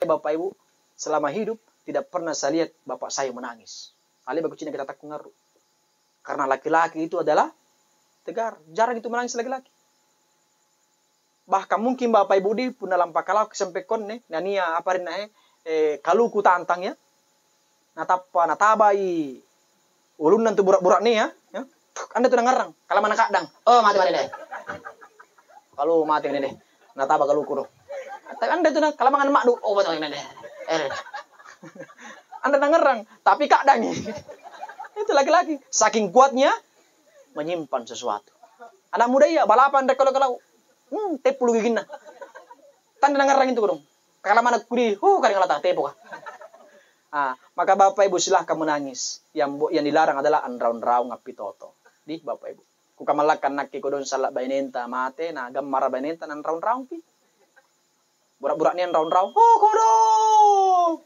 Bapak Ibu, selama hidup tidak pernah saya lihat bapak saya menangis. Ali bagus Cina kita tak ngaruh. Karena laki-laki itu adalah tegar. Jarang itu menangis laki-laki. Bahkan mungkin Bapak Ibu di pun dalam pakalau kesempekon nih, nania apa rin kaluku tantang ya. Natabai ulun nanti burak-burak nih ya. Anda tuh ngarang, kalau mana kadang. Oh, mati deh. Kalau mati deh. Nataba kaluku doh. Anda tuh kalau mangan mak oh mati deh. Anda ngarang, tapi kadang itu laki-laki saking kuatnya menyimpan sesuatu. Anak muda ya balapan dek kalau tepulu gigina. Tanda ngarang itu dong. Kalau mana kudi, kadang latah tepo kah. Maka Bapak Ibu silahkan menangis. Yang dilarang adalah andraun-raung ngapi toto. Di Bapak Ibu. Kukamalakan naki kodon salak bainenta mate na gamara bainenta nan raung-raung pi. Burak-burak ni raung-raung. Kodong.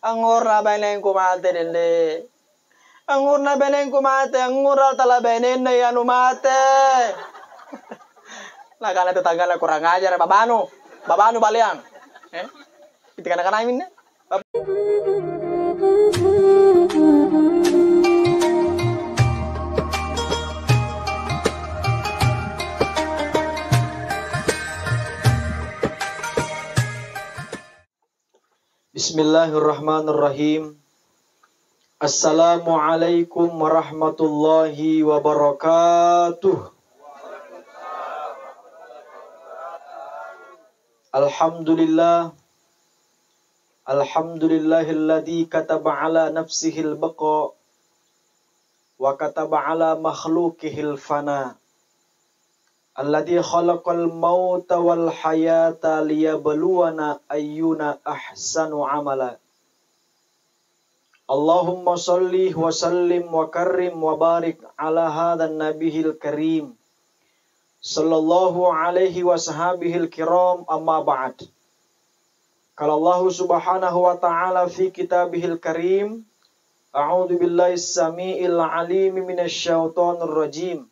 Angor na bainen ko mate dende. Angor na bainen ko mate, angor tala bainen na yanu mate. Lah kana tetangga kurang ajar babano balian. Itu kana amin. Bismillahirrahmanirrahim. Assalamualaikum warahmatullahi wabarakatuh. Alhamdulillah. Alhamdulillahilladzi kataba ala nafsihil baqa wa kataba ala makhluqihil fana. Alladzi khalaqal mauta wal hayata liyabluwana ayyuna ahsanu amala. Allahumma shalli wa sallim wa karrim wa barik ala hadzal nabiyil karim. Sallallahu alaihi wa sahabihil kiram amma ba'd. Qala Allah subhanahu wa ta'ala fi kitabihil karim. A'udzu billahi as-sami'il 'alim minasy syaithanir rajim.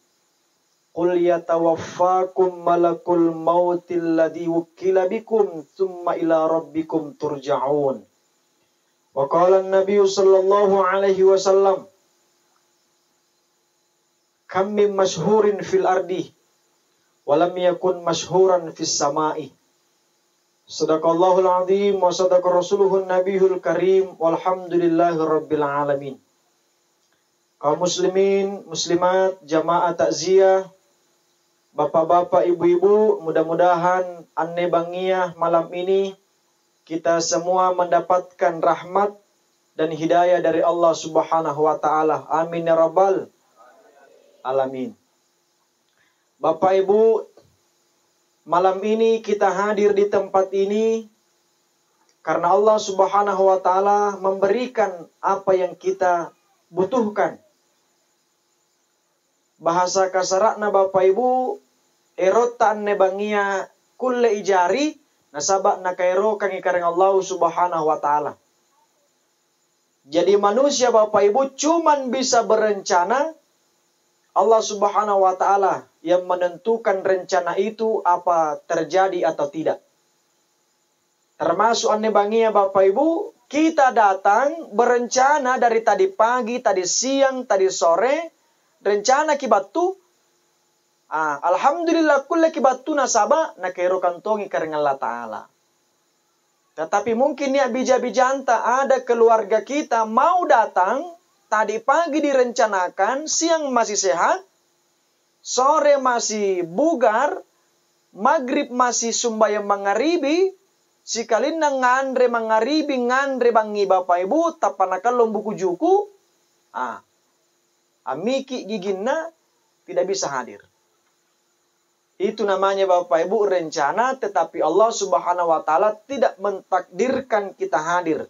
Qul yatawaffakum malakul mautil ladzi wukkila bikum tsumma ila rabbikum turja'un. Wa qala an-nabiy sallallahu alaihi wasallam kam min mashhurin fil ardi wa lam yakun mashhuran fis sama'i. Sadaqallahul azim wa sadaqa rasuluhun nabiyul karim walhamdulillahi rabbil alamin. Kaum muslimin, muslimat, jamaah takziah, bapak-bapak, ibu-ibu, mudah-mudahan anne bangiyah malam ini kita semua mendapatkan rahmat dan hidayah dari Allah Subhanahu wa taala. Amin ya rabbal alamin. Bapak Ibu, malam ini kita hadir di tempat ini karena Allah Subhanahu wa taala memberikan apa yang kita butuhkan. Bahasa kasarakna Bapak Ibu, erotan nebangia kulle ijari nasabak nakairo kang ikareng Allah Subhanahu wa taala. Jadi manusia Bapak Ibu cuman bisa berencana, Allah Subhanahu wa taala yang menentukan rencana itu apa terjadi atau tidak. Termasuk nebangia Bapak Ibu, kita datang berencana dari tadi pagi, tadi siang, tadi sore, rencana kibatu. Alhamdulillah kulle kibatu nasaba nakairo kantongi kareng Allah taala. Tetapi mungkin ya bija-bijanta ada keluarga kita mau datang, tadi pagi direncanakan, siang masih sehat, sore masih bugar, maghrib masih sumbayang mangaribi, sikalin na ngandre mangaribi ngandre bangi Bapak Ibu tapanakal buku juku, amiki giginna tidak bisa hadir. Itu namanya Bapak Ibu rencana, tetapi Allah Subhanahu wa taala tidak mentakdirkan kita hadir.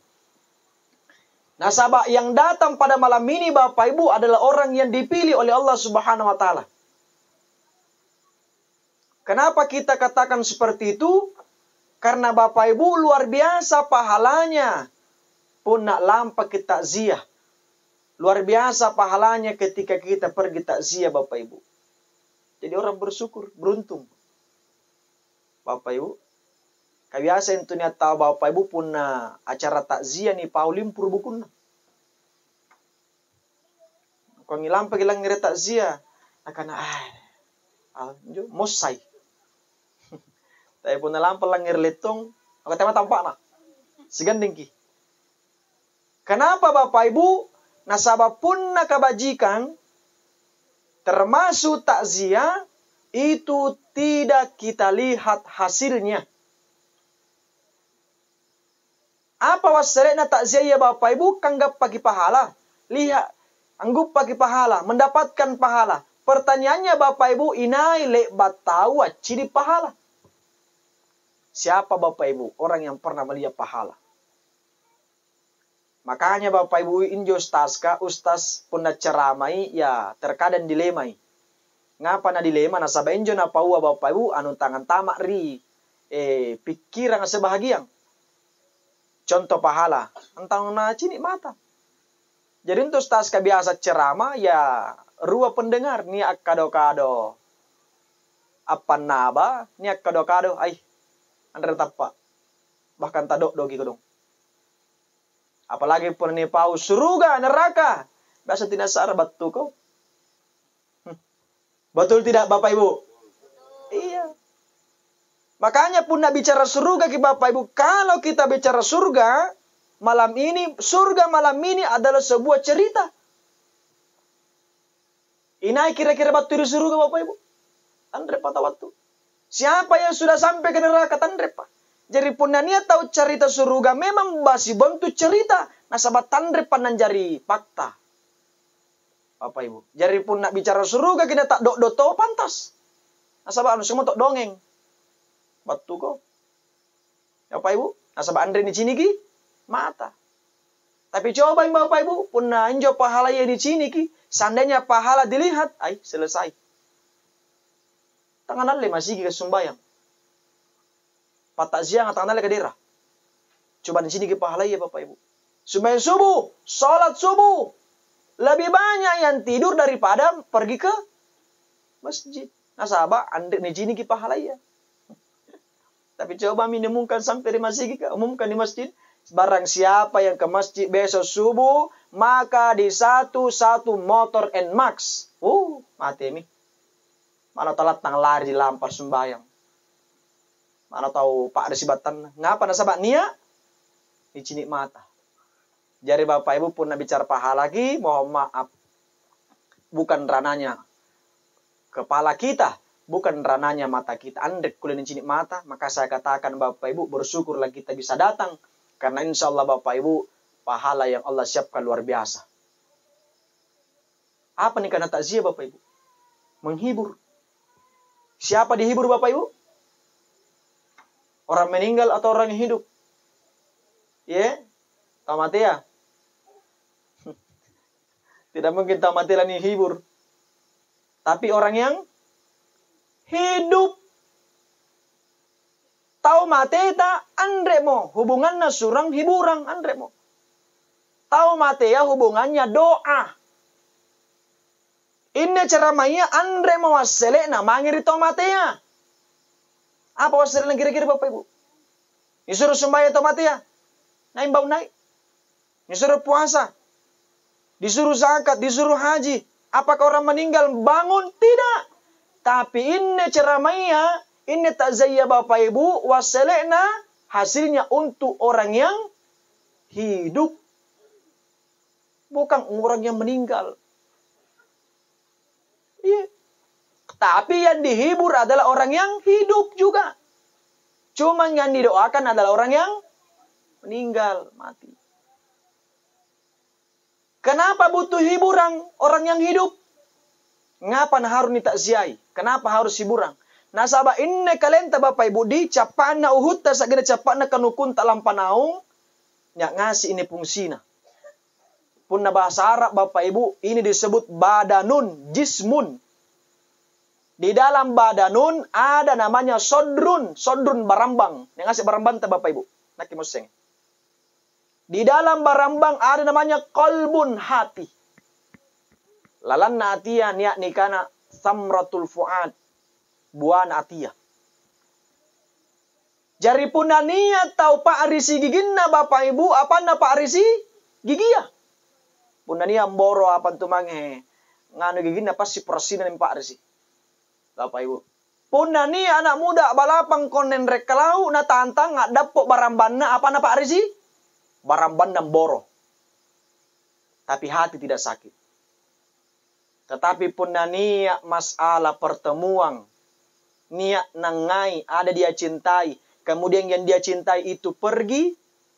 Nasabah yang datang pada malam ini Bapak Ibu adalah orang yang dipilih oleh Allah Subhanahu wa taala. Kenapa kita katakan seperti itu? Karena Bapak Ibu luar biasa pahalanya. Pun nak lampa kita takziah. Luar biasa pahalanya ketika kita pergi takziah Bapak Ibu. Jadi orang bersyukur, beruntung. Bapak Ibu. Kabiasa itu niat tahu Bapak Ibu punna acara takziah ni paulim pur bukun. Kau ngilam pagilang ngire takziah akan mosai. Tapi punna lampa lang ngire letong, aku tema tampak na. Siganding ki. Kenapa Bapak Ibu nasabab punna kebajikan termasuk takziah itu tidak kita lihat hasilnya. Apa wasalena takziah ya Bapak Ibu? Kanggap pagi pahala. Lihat, anggup pagi pahala, mendapatkan pahala. Pertanyaannya Bapak Ibu, inai lek batawa ciri pahala. Siapa Bapak Ibu? Orang yang pernah melihat pahala. Makanya Bapak Ibu injo ustaz puna ceramai ya terkadang dilemai. Ngapa na dilema na sabah injo na paua Bapak Ibu anu tangan tamak ri pikiran sebahagian. Contoh pahala, entang na cini mata. Jadi untuk ustaz biasa ceramah ya rua pendengar ni kado-kado. Apa naba ni kado-kado andre tappa. Bahkan tadok dogi kodong. Apalagi pun ni pau surga neraka. Biasa tidak sar batu kau. Betul tidak Bapak Ibu? Iya. Makanya pun nak bicara surga ke Bapak Ibu. Kalau kita bicara surga malam ini adalah sebuah cerita. Inai kira-kira batu di surga Bapak Ibu. Tandrep atau waktu. Siapa yang sudah sampai ke neraka tandrep Pak. Jadi pun niat tahu cerita surga memang masih bentuk cerita. Nah sahabat tandrep panan jari fakta. Bapak Ibu. Jadi pun nak bicara surga kita tak dok pantas. Nah sahabat anu semua tok dongeng. Batu kok. Bapak Ibu. Nah sahabat Andre di sini ki mata. Tapi coba Bapak Ibu pun anjo pahala ya di sini ki. Seandainya pahala dilihat, selesai. Tangan alle masih ke sumbayang. Patak siang tangan alle ke daerah. Coba di sini ke pahala ya Bapak Ibu. Sembahyang subuh, salat subuh. Lebih banyak yang tidur daripada pergi ke masjid. Nah sahabat, Andre di sini ke pahala ya. Tapi coba minumkan sampai di masjid, umumkan di masjid. Barang siapa yang ke masjid besok subuh, maka di satu motor NMAX. Mati mi. Mana telat nang lari lampar sembayang. Mana tahu Pak Resibatan. Ngapa nasabak nia? Dicinik mata. Jadi Bapak Ibu pun nak bicara pahala lagi, mohon maaf. Bukan rananya kepala kita. Bukan rananya mata kita. Andek kuliah cinik mata. Maka saya katakan Bapak Ibu bersyukurlah kita bisa datang. Karena insya Allah Bapak Ibu pahala yang Allah siapkan luar biasa. Apa nih karena takziah Bapak Ibu? Menghibur. Siapa dihibur Bapak Ibu? Orang meninggal atau orang yang hidup? Tamatia. Tidak mungkin tamatia ini hibur. Tapi orang yang hidup. Tahu mate ta andre mo hubungannya surang hiburan andre mo. Tahu mate ya hubungannya doa. Ini cara maya andre mo wasele na mangiri to mate ya. Apa wasele na kira-kira Bapak Ibu? Disuruh sembahyang to mate ya. Naik bau naik. Disuruh puasa. Disuruh zakat, disuruh haji. Apakah orang meninggal bangun? Tidak. Tapi ini ceramahnya, ini takziah Bapak Ibu, wasalena hasilnya untuk orang yang hidup. Bukan orang yang meninggal. Tapi yang dihibur adalah orang yang hidup juga. Cuma yang didoakan adalah orang yang meninggal, mati. Kenapa butuh hiburan orang yang hidup? Ngapa harus ditakziahi? Kenapa harus hiburan? Nah sahabat ini kalenta Bapak Ibu di capana Uhud ta sagede capana kanukun tak lampanaung nya ngasih ini fungsina. Punna bahasa Arab Bapak Ibu ini disebut badanun jismun. Di dalam badanun ada namanya sodrun barambang. Yang ngasih barambang ta Bapak Ibu. Naki museng. Di dalam barambang ada namanya kolbun hati. Lalan natia niat nikana samratul fuad. Buah natia. Jari puna niat tau Pak Risi giginna Bapak Ibu, apa na Pak Risi gigia. Puna niat mboro apa tumange. Nganu giginna pasti persinan Pak Risi. Bapak Ibu. Puna niat anak muda balapang konen rekalau na tantang nggak dapok barambanna apa na Pak Risi? Barambanna mboro. Tapi hati tidak sakit. Tetapi puna niat masalah pertemuan. Niat nangai ada dia cintai. Kemudian yang dia cintai itu pergi.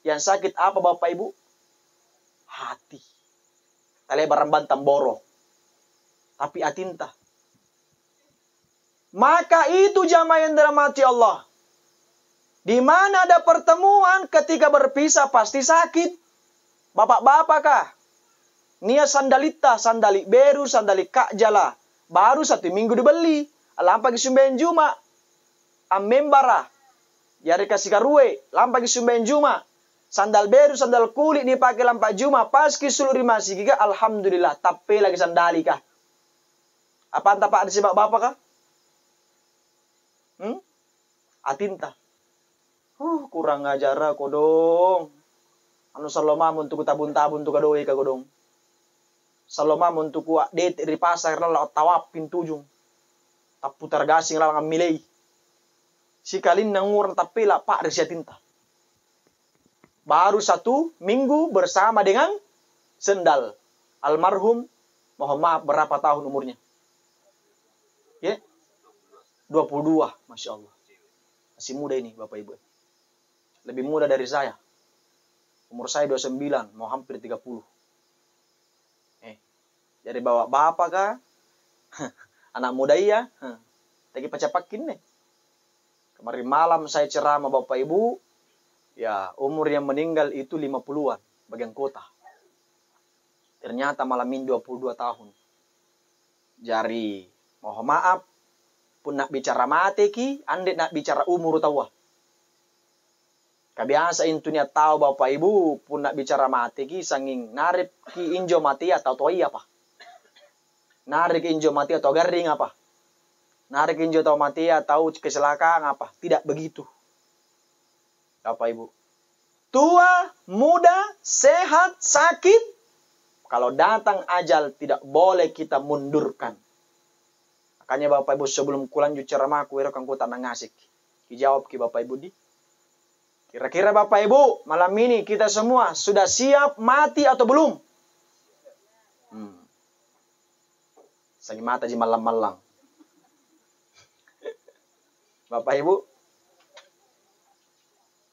Yang sakit apa Bapak Ibu? Hati. Tale baramban tamboro. Tapi atinta. Maka itu jamaah yang dirahmati Allah. Di mana ada pertemuan ketika berpisah pasti sakit. Bapak-bapak kah? Nia sandalita, sandali beru, sandali kak jala. Baru 1 minggu dibeli. Lampa kisumben juma. Amembara. Yari kasih karue, lampa kisumben juma. Sandal beru, sandal kulit ni pakai lampa juma. Pas kisuluri masih giga, alhamdulillah. Tapi lagi sandali kah? Apa entah Pak disebab bapak kah? Atinta. Kurang ajar aku dong. Anu saloma untuk tabun-tabun tu kadoi ka godong. Saloma untuk ku det di pasar la tawap pintujung. Taputar gasing la ngamilei. Si kalin nanguran tapi lah Pak Risi tinta. Baru 1 minggu bersama dengan sendal. Almarhum, mohon maaf berapa tahun umurnya? Ya? 22, Masya Allah. Masih muda ini Bapak Ibu. Lebih muda dari saya. Umur saya 29, mau hampir 30. Jadi bawa bapak kah? Anak muda iya. Lagi pacapakin nih. Kemarin malam saya ceramah Bapak Ibu, ya umur yang meninggal itu 50-an, bagian kota. Ternyata malam ini 22 tahun. Jadi, mohon maaf, pun nak bicara mati ki, ande nak bicara umur tawa. Kabiasa intunya tahu Bapak Ibu, pun nak bicara mati ki, sanging narip ki injo mati atau toy apa? Narik injo mati atau garing apa? Narik injo atau mati atau kecelakaan apa? Tidak begitu. Bapak Ibu. Tua, muda, sehat, sakit. Kalau datang ajal tidak boleh kita mundurkan. Makanya Bapak Ibu sebelum kulanjut ceramah aku kan ku tak nangasik. Dijawab ki Bapak Ibu di. Kira-kira Bapak Ibu malam ini kita semua sudah siap mati atau belum? Sagi mata di malam-malam. Bapak Ibu.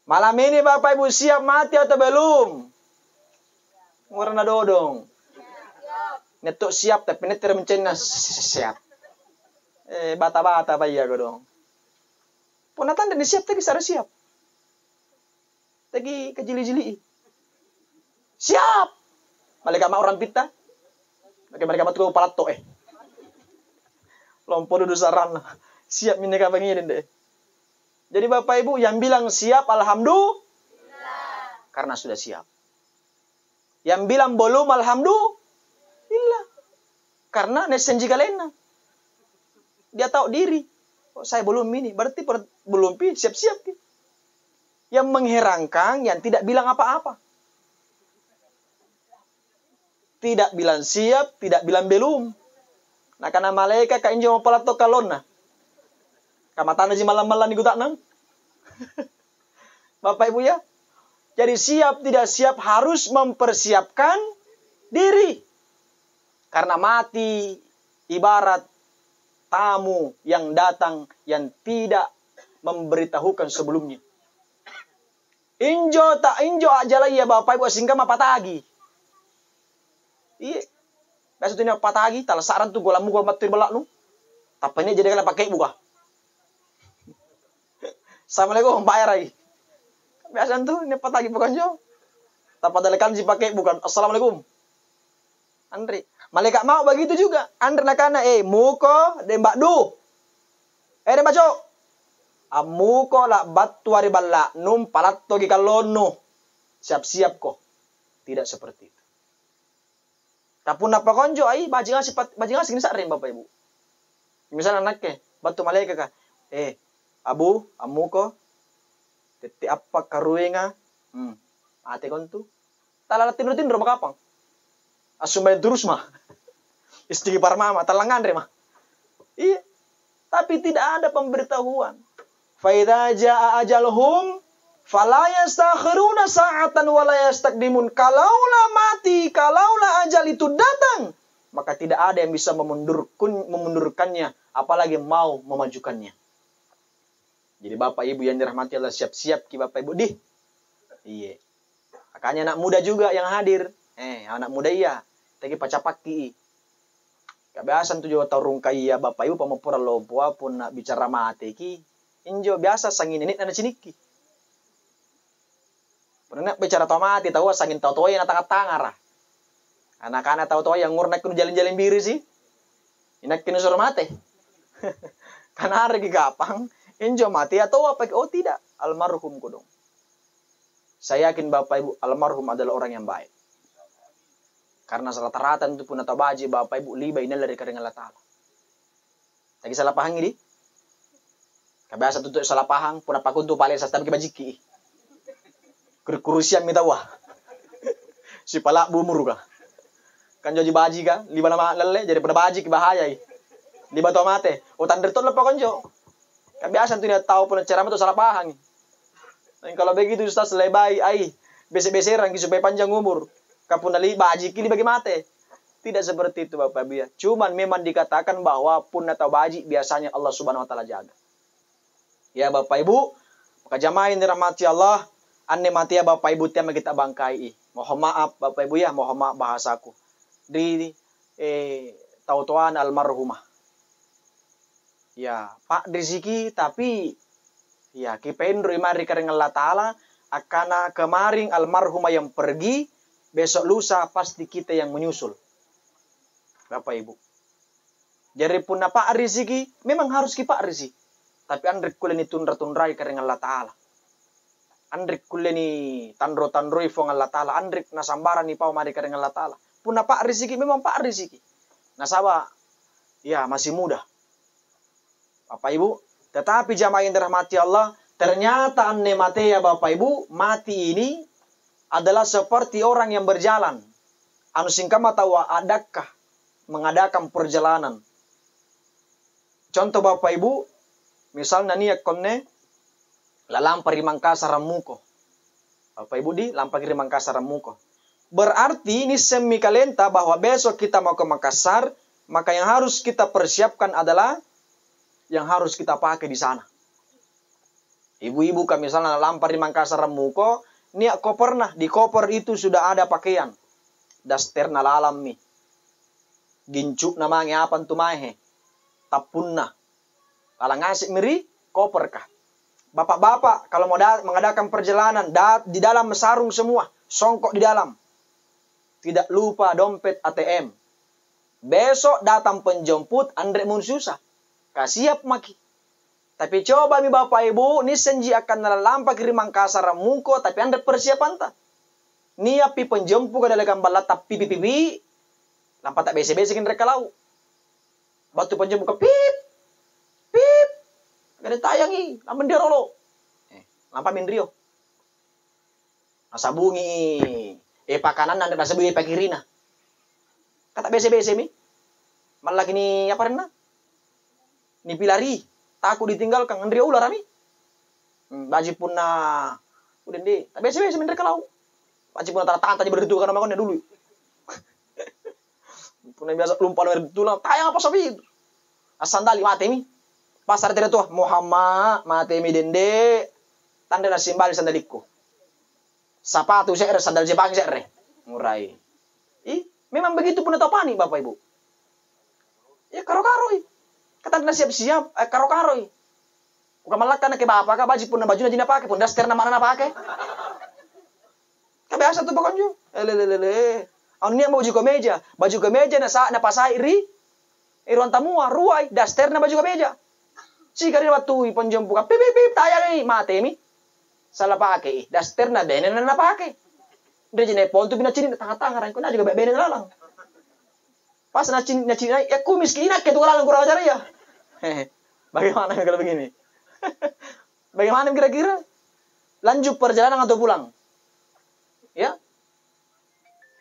Malam ini Bapak Ibu siap mati atau belum? Warna dodong. Netok siap tapi netter mencena siap. Bata-bata bayar dong. Punatan dan siap tadi secara siap. Tadi kejili-jili. Siap. Malaikat mak orang pita. Mereka matu palato Lompo duduk saran. Siap minyak bangin deh. Jadi Bapak Ibu yang bilang siap alhamdulillah. Karena sudah siap. Yang bilang belum alhamdulillah. Karena nesenji kalena. Dia tahu diri. Oh, saya belum ini. Berarti belum siap-siap. Yang mengherankan yang tidak bilang apa-apa. Tidak bilang siap, tidak bilang belum. Nah karena malaikat ka injo palato kalona. Kamatana ji malam-malam igutak nang. Bapak Ibu ya. Jadi siap tidak siap harus mempersiapkan diri. Karena mati ibarat tamu yang datang yang tidak memberitahukan sebelumnya. Injo tak injo aja lah ya Bapak Ibu singkam apa tagi. Iya. Biasa tu ni apa tagi, talasaran tu golamu gol mati belak nu. Tapanya jadi kalau pakai buka. Assalamualaikum bayar lagi. Biasa tu ni apa tagi bukan jo. Tapat dalekan si pakai bukan. Assalamualaikum. Andri, malaikat mau begitu juga. Andri nakana muko de mbakdu. De baco. Amuko la batu hari balla num palatto gi kalonu. Siap-siap kok. Tidak seperti itu. Tapun apa konjo bajingan segini sarin Bapak Ibu. Misalnya anak ke batu malaikat ka. Abu, amuko Tete apa karuenga? Ate kon tu. Talala tinur-tinur makapang. Asumay terus mah. Istri parmama, talangan re mah. Iya. Tapi tidak ada pemberitahuan. Fa idza jaa ajaluhum fala yastakhiruna sa'atan wa la yastaqdimun. Kalaulah mati, kalaulah ajal itu datang, maka tidak ada yang bisa memundurkannya, apalagi mau memajukannya. Jadi Bapak Ibu yang dirahmati Allah, siap-siap ki Bapak Ibu di. Iya. Makanya anak muda juga yang hadir. Anak muda iya. Tapi pacapaki. Kebiasaan tujuh tahun kaya Bapak Ibu pamupura lopua pun nak bicara mati ki. Injo biasa sangin ini nana ciniki. Pernah bicara tau mati tahu sangin tahu yang tengah-tengah. Anak-anak tahu yang ngurnak kun jalan-jalan biru sih. Inak kini suruh mati. Karena hari gapang. Injo mati atau apa? Oh tidak. Almarhum kudung. Saya yakin Bapak Ibu almarhum adalah orang yang baik. Karena rata-rata itu pun atau baji Bapak Ibu liba ini dari keringan Allah Ta'ala. Lagi salah pahang ini. Kebiasa tutup salah pahang. Pun apa kuntu paling sastab ke bajiki. Kurusian minta wah. Si palak bumur kah. Kan jadi baji kah. Liba nama lele. Jadi pada baji ke bahaya. Liba tau mate. O tander tol lepa konjo. Kebiasa tuh dia tahu pun ceramah itu salah pahang. Dan kalau begitu Ustaz lebay. Besek-beseran supaya panjang umur. Kapun nali baji kili bagi mate. Tidak seperti itu Bapak Ibu. Cuman memang dikatakan bahwa pun atau baji biasanya Allah Subhanahu wa taala jaga. Ya Bapak Ibu, maka jamaah yang dirahmati Allah, anne mati ya Bapak Ibu tiap kita bangkai. Mohon maaf Bapak Ibu ya, mohon maaf bahasaku. Di tautuan almarhumah. Ya, Pak Riziki tapi ya kipendro imari kareng Allah taala akana kemaring almarhumah yang pergi. Besok lusa pasti kita yang menyusul. Bapak Ibu. Jadi pun Pak Riziki, memang harus ki Pak Riziki. Tapi andrek kuleni tundra-tundrai karena Allah Ta'ala. Andrek kuleni tandro-tandroi fong Allah Ta'ala. Andrek nasambaran ni pau mari karena Allah Ta'ala. Pun Pak Riziki, memang Pak Riziki. Nasaba, ya masih muda. Bapak Ibu. Tetapi jamaah yang dirahmati Allah, ternyata anne mate ya Bapak Ibu, mati ini adalah seperti orang yang berjalan. Anu singkama tawa adakah mengadakan perjalanan. Contoh Bapak Ibu, misalnya niat konne lalampari Mangkasar Ramuko. Bapak Ibu di lampari Mangkasar Ramuko. Berarti ini semi kalenta bahwa besok kita mau ke Makassar, maka yang harus kita persiapkan adalah yang harus kita pakai di sana. Ibu-ibu kami misalnya lampari Mangkasar Ramuko, niat koper nah, di koper itu sudah ada pakaian. Daster na lalam mi. Gincuk na mange apan tumahe. Tapun na. Kalau ngasih miri, koper kah. Bapak-bapak, kalau mau mengadakan perjalanan, di dalam sarung semua. Songkok di dalam. Tidak lupa dompet ATM. Besok datang penjemput, Andre mun susah. Kasiap maki. Tapi coba mi Bapak Ibu, ni senji akan nalampak kiri Mangkasar Ramuko, tapi Anda persiapan tak? Ni api penjemput ke dalam balatap pipi-pipi, lampak tak bese-besekin mereka lau. Batu penjemput ke pip, pip, gak ada tayangi, lampan dia rolo. Lampak mindrio. Nasabungi, pakanan Anda nasabungi pakirina. Kata bese-bese mi, malah gini apa rena? Ni pilari. Takut ditinggalkan Andrea ular ami. Baji pun na udah deh. Tapi biasa mereka lau. Baji pun tanda tadi berdua karena makannya dulu. Pun biasa lumpar berdua. Tayang apa sapi? Asandali mati mi. Pasar tidak tuh Muhammad mati mi dende. Tanda nasi simbal sandaliku. Sepatu saya sandal Jepang saya ngurai. Memang begitu pun atau pani Bapak Ibu. Ya karo-karo. Kata na siap-siap, karo-karo. Bukan malah kan ke bapak, baju pun baju na pakai, pun daster na mana na pakai. Kebiasa tuh pokoknya. Anu niya baju kemeja na sa na pasai ruang tamu ruai, daster na baju kemeja. Jika dia waktu penjemput, pip tayang mate mi. Salah pakai, daster na benen na pakai. Dia jene pol tu bina cini tengah-tengah ranko na juga benen lalang. Pas nacin ya kumis kina ke tukang kurang ajar ya. Bagaimana kalau begini? Bagaimana kira-kira? Lanjut perjalanan atau pulang? Ya.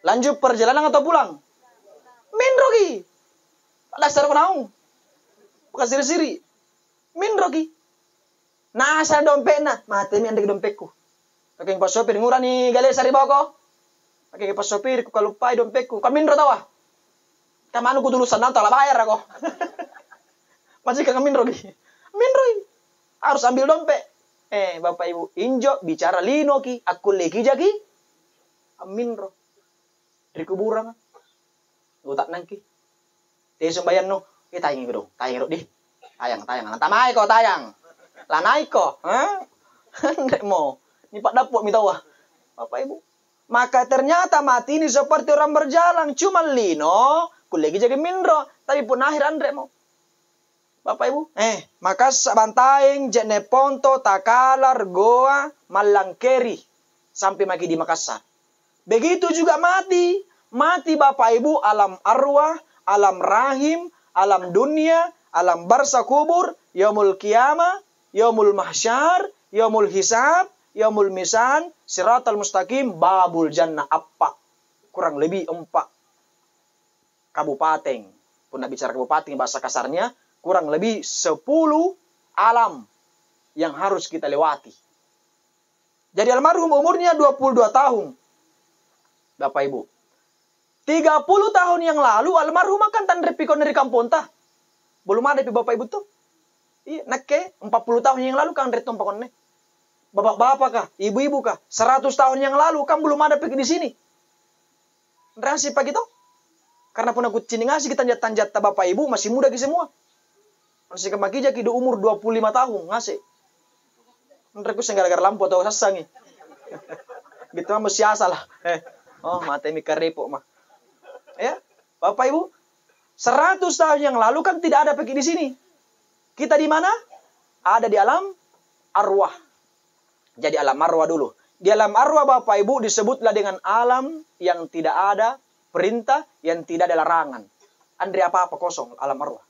Lanjut perjalanan atau pulang? Minrogi. Dasar penau. Bukan siri-siri. Minrogi. Nah, saya dompet na. Mati mi andek dompetku. Pakai pas sopir ngurani gale sari boko. Pakai pas sopir ku kalupai dompetku. Kan minro tawa. Kamanu ku dulu sanang tak bayar aku. Masih kagak minrogi. Minrogi. Harus ambil dompet. Bapak Ibu, injo bicara lino ki, aku leki jaki. Minro. Dari kuburan. Utak nangki. Dia sembayan no. Tayang ko dong. Tayang di. Tayang. Tamay ko, tayang. Lanay ko. Hindi mo. Ni Pak Dapot mitawa. Bapak Ibu. Maka ternyata mati ini seperti orang berjalan. Cuma lino. Kulegi jadi minro. Tapi pun akhir andre mo. Bapak Ibu. Maka sabantaing jene ponto takalar goa malangkeri. Sampai maki di Makassar. Begitu juga mati. Mati Bapak Ibu alam arwah, alam rahim, alam dunia, alam barza kubur, yaumul qiyamah, yaumul mahsyar, yaumul hisab, yaumul misan, siratal mustaqim, babul jannah apa? Kurang lebih 4 kabupaten. Pun nak bicara kabupaten bahasa kasarnya, kurang lebih 10 alam yang harus kita lewati. Jadi almarhum umurnya 22 tahun. Bapak Ibu. 30 tahun yang lalu almarhum kan tandre pikon dari kampung tah. Belum ada Bapak Ibu tuh. Iya, nakke 40 tahun yang lalu kan retong pakonne. Bapak-bapak kah, ibu-ibu kah, 100 tahun yang lalu kan belum ada pergi di sini. Ngerasi pagi tuh. Karena pun aku cini ngasih kita tanjat Bapak Ibu masih muda ki semua. Masih kemaki jaki di umur 25 tahun ngasih. Nreku gara-gara lampu atau sasangi. Gitu mah mesti asal lah. Oh, mate mi karepo mah. Ya, Bapak Ibu, 100 tahun yang lalu kan tidak ada pergi di sini. Kita di mana? Ada di alam arwah. Jadi alam arwah dulu. Di alam arwah Bapak Ibu disebutlah dengan alam yang tidak ada perintah, yang tidak ada larangan. Andre apa-apa kosong alam arwah.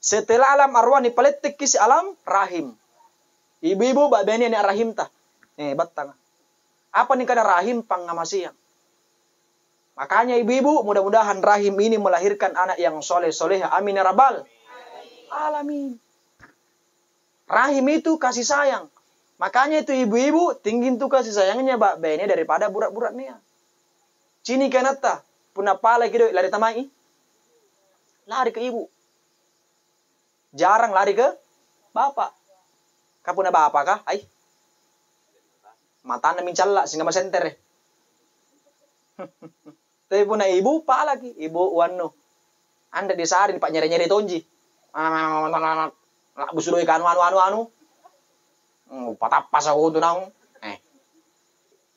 Setelah alam arwah ni paletik kisi alam rahim. Ibu-ibu babeni ni rahim tah. Batang. Apa nih kana rahim pangamasiang. Makanya ibu-ibu mudah-mudahan rahim ini melahirkan anak yang soleh-soleh. Amin ya rabbal alamin. Rahim itu kasih sayang. Makanya itu ibu-ibu tinggi itu kasih sayangnya Mbak Bene daripada burak-buraknya. Cini kanata puna pala kido lari tamai. Lari ke ibu. Jarang lari ke bapak. Kapuna bapak kah? Ay. Matana mincalla singa masenter. Tapi puna ibu pa lagi, ibu wano. Anda di sari Pak nyeri-nyeri tonji. Nak busudoi kan anu. Patapas aku tuh nang.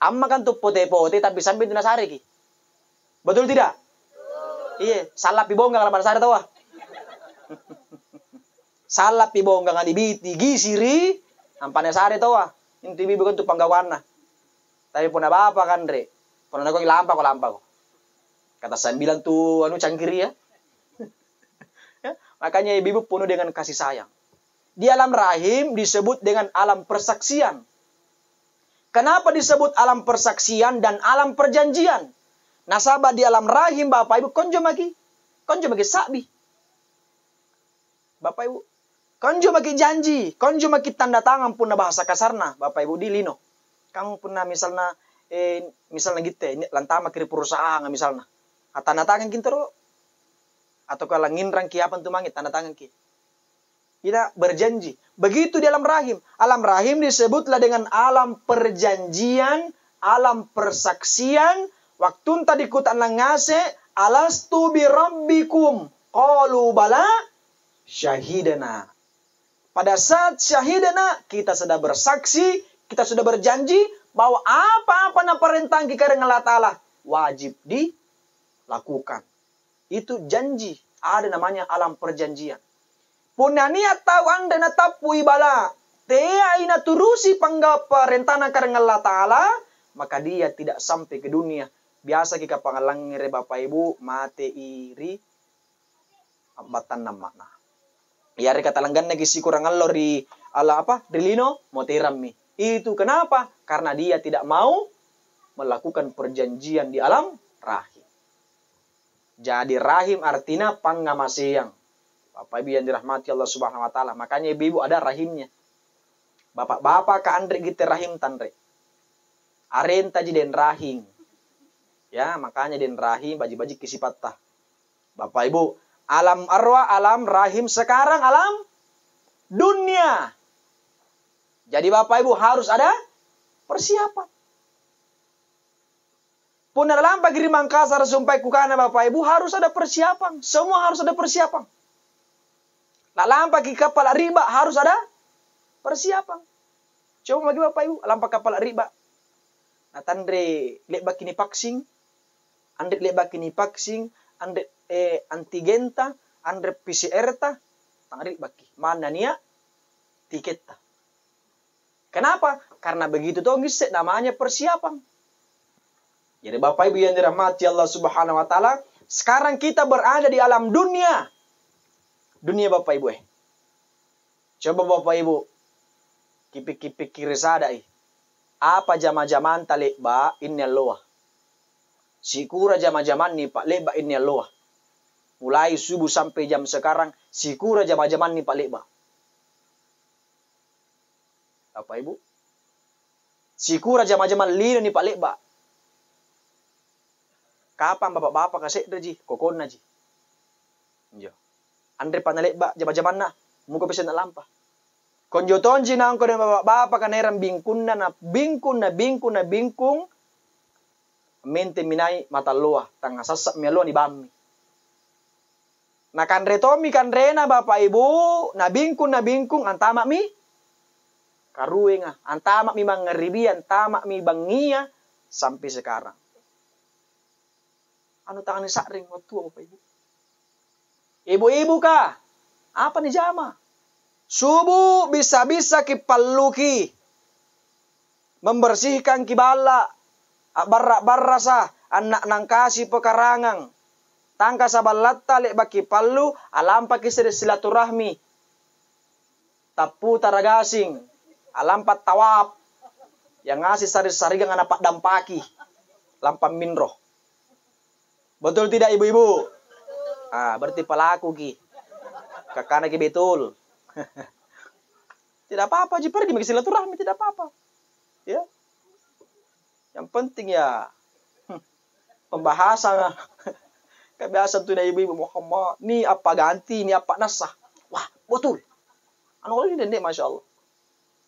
Amma kan tuh pote-pote tapi sambil tuh nasari ki. Betul tidak? Iya, salah pibongga kalau nasari tahu. Salah pibongga ngadi biti gisiri, ampane sari tahu. Inti bibi kan tuh panggawana. Tapi puna bapak kan re. Puna nako lampa ko. Kata 9 tuh anu cangkiri ya. Ya. Makanya ibu penuh dengan kasih sayang. Di alam rahim disebut dengan alam persaksian. Kenapa disebut alam persaksian dan alam perjanjian? Nasabah di alam rahim Bapak Ibu konjo maki sabi. Bapak Ibu konjo maki janji, konjo maki tanda tangan pun bahasa kasarna Bapak Ibu di lino. Kamu pernah misalnya gitu ini lantama kiri perusahaan misalnya. Tanda tangan kintero atau kalau nginrang kiapan tuh mangit tanda tangan ki. Kita berjanji. Begitu di alam rahim. Alam rahim disebutlah dengan alam perjanjian, alam persaksian. Waktu tadi kutan ngase alastu bi rabbikum qalu bala syahidana. Pada saat syahidana kita sudah bersaksi, kita sudah berjanji bahwa apa-apa na perintah kita dengan Allah Ta'ala wajib dilakukan. Itu janji. Ada namanya alam perjanjian. Punania tahu anda na tapu ibala. Tea ina turusi pangga perintah karena Allah Ta'ala. Maka dia tidak sampai ke dunia. Biasa kita pangalangire Bapak Ibu. Mate iri. Ambatan na makna. Yari kata langgan na kisi kurang allo ri ala apa? Rilino. Motiram mi. Itu kenapa? Karena dia tidak mau melakukan perjanjian di alam rahim. Jadi rahim artinya pangamaseang. Bapak Ibu yang dirahmati Allah Subhanahu wa taala. Makanya ibu-ibu ada rahimnya. Bapak-bapak ka andre gitu rahim tanre. Arenta jiden rahim. Ya, makanya den rahim baji-baji kisipatah. Bapak Ibu, alam arwah, alam rahim, sekarang alam dunia. Jadi Bapak Ibu harus ada persiapan. Pun dalam pagi mangkasar sampai kukana Bapak Ibu harus ada persiapan. Semua harus ada persiapan. Dalam pagi kapal riba harus ada persiapan. Coba bagi Bapak Ibu, alam kapal riba. Nah, tandre lek bakini vaksin, andre lek bakini vaksin, andre antigenta, andre PCR ta, tangri baki. Mana nia tiket ta. Kenapa? Karena begitu toh ngise namanya persiapan. Jadi Bapak Ibu yang dirahmati Allah Subhanahu wa taala, sekarang kita berada di alam dunia. Dunia Bapak Ibu. Coba Bapak Ibu kipik-kipik kiri sadai. Apa jama-jaman talekba inni Allah. Sikura jama-jaman ni Pak Leba inni Allah. Mulai subuh sampai jam sekarang, sikura jama-jaman ni Pak Leba. Bapak Ibu. Sikura jama-jaman lino ni Pak Leba. Kapan bapak-bapak kasih reji kokon naji. Jo. Andre panalekba jama-jaman na muka pesen na lampa. Konjo tonji na angko dengan bapak-bapak kaneram bingkun na bingkung. Mente minai mata loa tanga sasak melo ni bami. Na kanre tomi kanre na Bapak Ibu na bingkung antama mi karuwe nga antama mi mangeribi antama mi bangia sampai sekarang. Anu tangan ni sakring waktu Bapak Ibu. Ibu-ibu kah? Apa nih jama? Subuh bisa-bisa kipaluki. Membersihkan kibala. Barra-barrasa. Anak nang kasih pekarangang. Tangka sabalatta lek baki palu. Alam paki silaturahmi. Tapu taragasing. Alampat tawab. Yang ngasih sari-sarigang anak pak dampaki. Lampam minroh. Betul tidak ibu-ibu? Berarti pelaku ki. Kakana ki betul. Tidak apa-apa, ji pergi bagi silaturahmi tidak apa-apa. Ya. Yang penting ya pembahasan kebiasaan tuh dari ibu-ibu Muhammad. Ni apa ganti, ni apa nasah. Wah, betul. Anu ini dendek Masya Allah.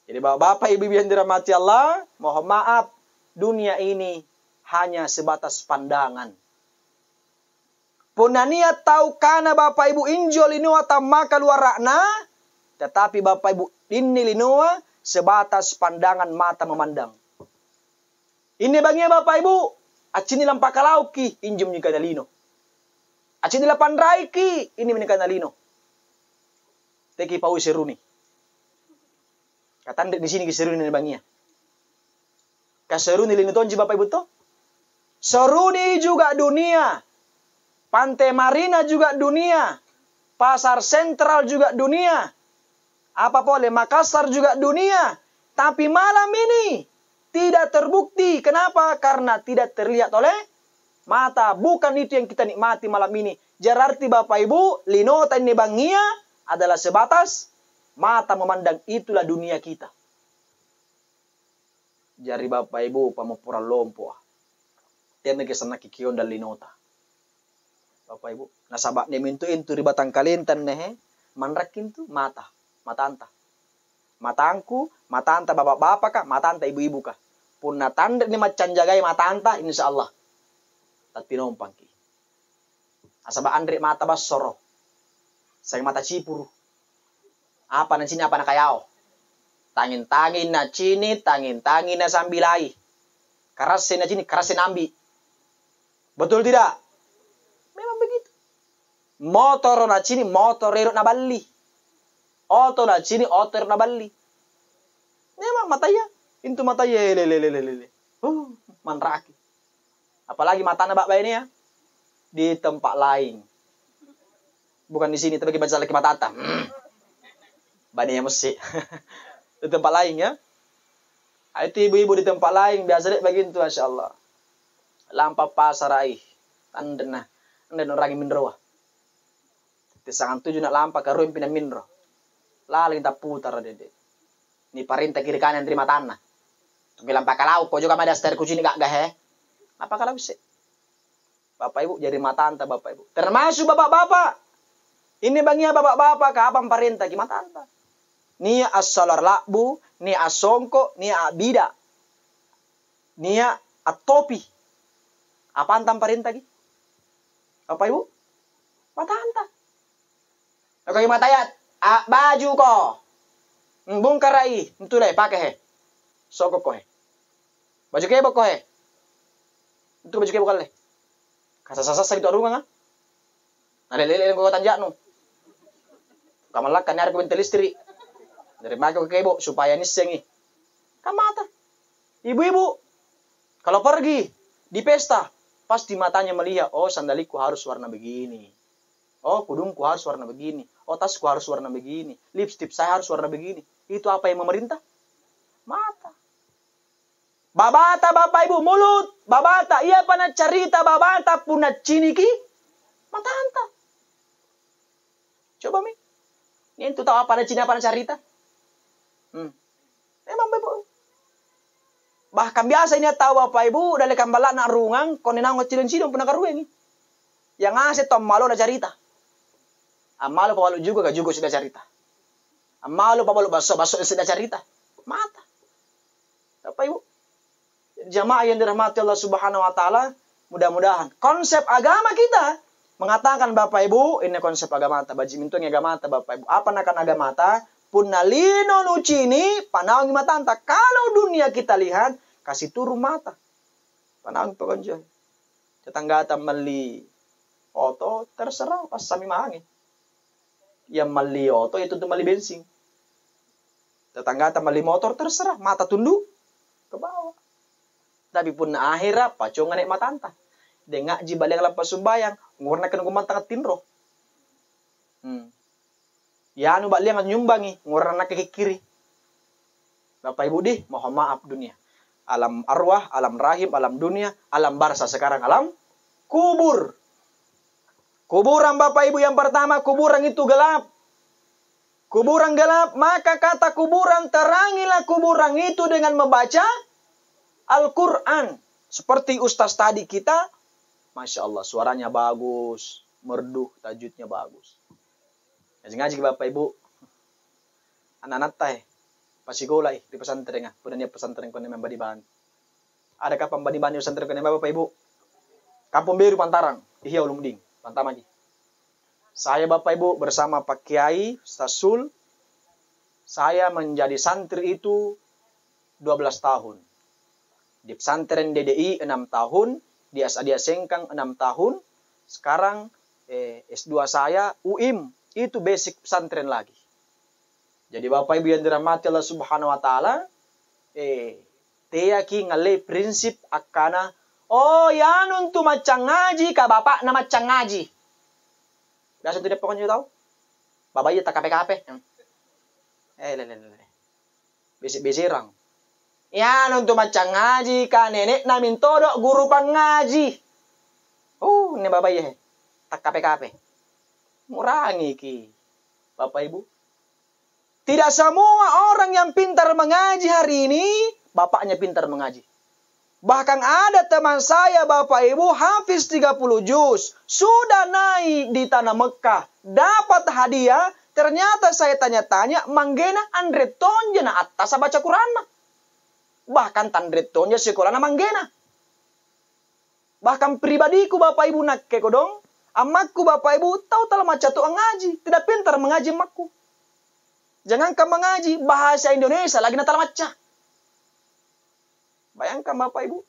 Jadi bapak ibu-ibu yang dirahmati Allah, mohon maaf, dunia ini hanya sebatas pandangan. Punania tahu kana Bapak Ibu injol linua tamaka luarakna. Tetapi Bapak Ibu ini linua sebatas pandangan mata memandang. Ini bagian Bapak Ibu. Acini lampaka lauki injum nyika dalino. Acini lapan raiki ini menikah dalino. Teki pau seruni. Katan di sini kiseruni bangia. Kaseruni lino tonji Bapak Ibu to. Seruni juga dunia. Pantai Marina juga dunia. Pasar Sentral juga dunia. Apa boleh Makassar juga dunia. Tapi malam ini tidak terbukti. Kenapa? Karena tidak terlihat oleh mata. Bukan itu yang kita nikmati malam ini. Jararti Bapak Ibu, linota ini bangia adalah sebatas mata memandang. Itulah dunia kita. Jari Bapak Ibu pamupura lompo. Teme kesana kikion dan linota. Bapak Ibu, nasabak ni mintu intu ribatang kalintan nehe, manrakin tu mata anta. Mata anta bapak-bapak kah, mata anta ibu-ibu kah. Pun natandek ni macan jagai mata anta, insyaallah. Tat pinompang ki. Asaba andrik mata basoro. Saya mata cipuru. Apa na sini apa na kayao. Tangin-tangin na cini, tangin-tangin na sambilai. Karasin na cini, karasin ambi. Betul tidak? Memang begitu. Motor na cini, motor rero na bali. Oto na cini, oto rero na bali. Memang matanya. Itu matanya. Lelelelelele. Manraki. Apalagi mata na bakba ini ya. Di tempat lain. Bukan di sini, tapi baca lagi mata anta. Bani yang mesti. Di tempat lain ya. Itu ibu-ibu di tempat lain biasa deh begitu, Masya Allah. Lampa pasar ai. Tandena. Anda orang minro. Tisangan tujuh nak lampa karuin pindah minro. Laling tak putar dede. Ini perintah kiri kanan terima tanah. Bilang pakai lauk, kau juga ada ster kucing gak he? Apa kalau sih? Bapak ibu jadi matanta bapak ibu. Termasuk bapak-bapak. Ini bagian bapak-bapak kapan perintah ki matanta. Nia as-salar lakbu, nia as-songko, nia abida. Nia at-topi. Apa antam perintah ki? Bapak ibu? Matanta. Oke matayat, baju ko. Bungkarai, itu deh pakai he. Soko ko he. Baju kebo ko he. Itu baju kebo kali. Kasasasa gitu arungan ah. Ada lele ko tanjak no. Kamalak kan nyari kubentel listrik. Dari mako ke kebo supaya nisengi. Kamata. Ibu-ibu kalau pergi di pesta pasti matanya melihat, oh sandaliku harus warna begini. Oh kudungku harus warna begini. Oh tasku harus warna begini. Lipstick saya harus warna begini. Itu apa yang memerintah? Mata. Babata bapak ibu mulut. Babata iya pana cerita babata puna ciniki. Mata anta. Coba mi. Ini itu tahu apa Cina apa cerita? Memang betul. Bahkan biasa ini tahu bapak ibu dari kambala nak rungang konenang ngocilin-cilin puna karueng. Yang ngasih tom malu ada cerita. Amalu pawalu juga gak juga sudah cerita. Amalu pawalu baso-baso sudah cerita. Mata. Bapak ibu. Jamaah yang dirahmati Allah Subhanahu wa taala, mudah-mudahan konsep agama kita mengatakan bapak ibu, ini konsep agama ta, baji mintung agama ta bapak ibu. Apa nakan agama ta? Punalino nucini panawang matanta. Kalau dunia kita lihat, kasih turun mata. Panawang pekonjo. Tetangga ta meli oto terserah pas sami mahangi. Yang meli oto itu tuh meli bensin. Tetangga ta meli motor terserah, mata tunduk ke bawah. Tapi pun akhirat pacongan nek matanta. Dengak ji balik lapas sumbayang, ngurna kena kumantang tinro. Ya anu bak liang nyumbangi, ngurna ke kiri. Bapak Ibu di, mohon maaf dunia. Alam arwah, alam rahim, alam dunia, alam barsa sekarang alam kubur. Kuburan Bapak Ibu yang pertama, kuburan itu gelap. Kuburan gelap, maka kata kuburan terangilah kuburan itu dengan membaca Al-Quran. Seperti ustaz tadi kita, Masya Allah, suaranya bagus, merdu, tajudnya bagus. Ngaji Bapak Ibu, anak-anak teh, pasti golai di pesantren, kemudian dia pesantren kena membadi bahan. Adakah pembadi bahan di pesantren kena Bapak Ibu? Kampung Biru Pantarang, Ihya Ulumuddin, Pantamaji. Saya Bapak Ibu bersama Pak Kiai Stasul, saya menjadi santri itu 12 tahun. Di pesantren DDI 6 tahun, di Asadia Sengkang 6 tahun, sekarang S2 saya UIM, itu basic pesantren lagi. Jadi Bapak Ibu yang dirahmati Allah Subhanahu wa taala, teyaki ngale prinsip akana, oh yan untuk macam ngaji ka bapak na macam ngaji. Biasa tidak pokoknya tahu. Bapak iya tak KPKP. Besi-besirang. Yan untuk macam ngaji ka nenek na mintodok guru pangaji. Oh, ini bapak iya. Tak KPKP. Ngurangi ki. Bapak Ibu. Tidak semua orang yang pintar mengaji hari ini, bapaknya pintar mengaji. Bahkan ada teman saya Bapak Ibu hafiz 30 juz. Sudah naik di tanah Mekah. Dapat hadiah. Ternyata saya tanya-tanya. Manggena Andre Tonja na atas baca Quran. Bahkan Andre Tonja sekolah na manggena. Bahkan pribadiku Bapak Ibu nak kekodong. Amakku Bapak Ibu tahu telah maca tu ngaji. Tidak pintar mengaji makku. Jangankan mengaji. Bahasa Indonesia lagi na telah maca. Bayangkan Bapak Ibu,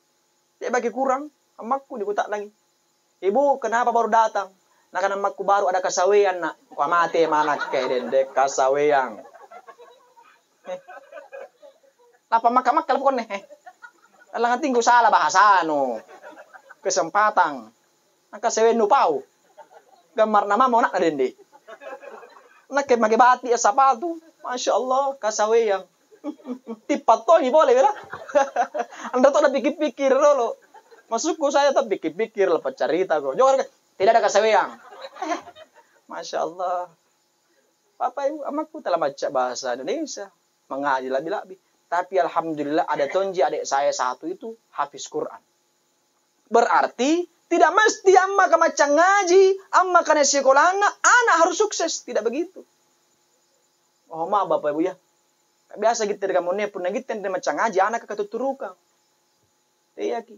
dia bagi kurang, amakku dikutak lagi. Ibu, kenapa baru datang? Nah, kan amakku baru ada kasawean nak. Kau mati mana kayak dendek kasawean. Apa mak kalau pokoknya. Alang tinggu salah bahasa no. Kesempatan. Nak kasawean nu pau. Gambar nama mau nak dendek. Nak ke magi bati sapatu. Masya Allah kasawean. Tipatongi boleh bela. Anda tuh ada pikir-pikir dulu. Masukku saya tak pikir-pikir lepas cerita kok. Jangan tidak ada kasaweang. Masya Allah. Bapak Ibu, amaku telah baca bahasa Indonesia, mengaji labi-labi. Tapi alhamdulillah ada tonji adik saya satu itu hafiz Quran. Berarti tidak mesti amma ke macam ngaji, amma kena sekolah anak harus sukses. Tidak begitu. Oh maaf Bapak Ibu ya. Biasa gitu kamu ne pun gitu macam ngaji anak ketuturukan. Iya ki.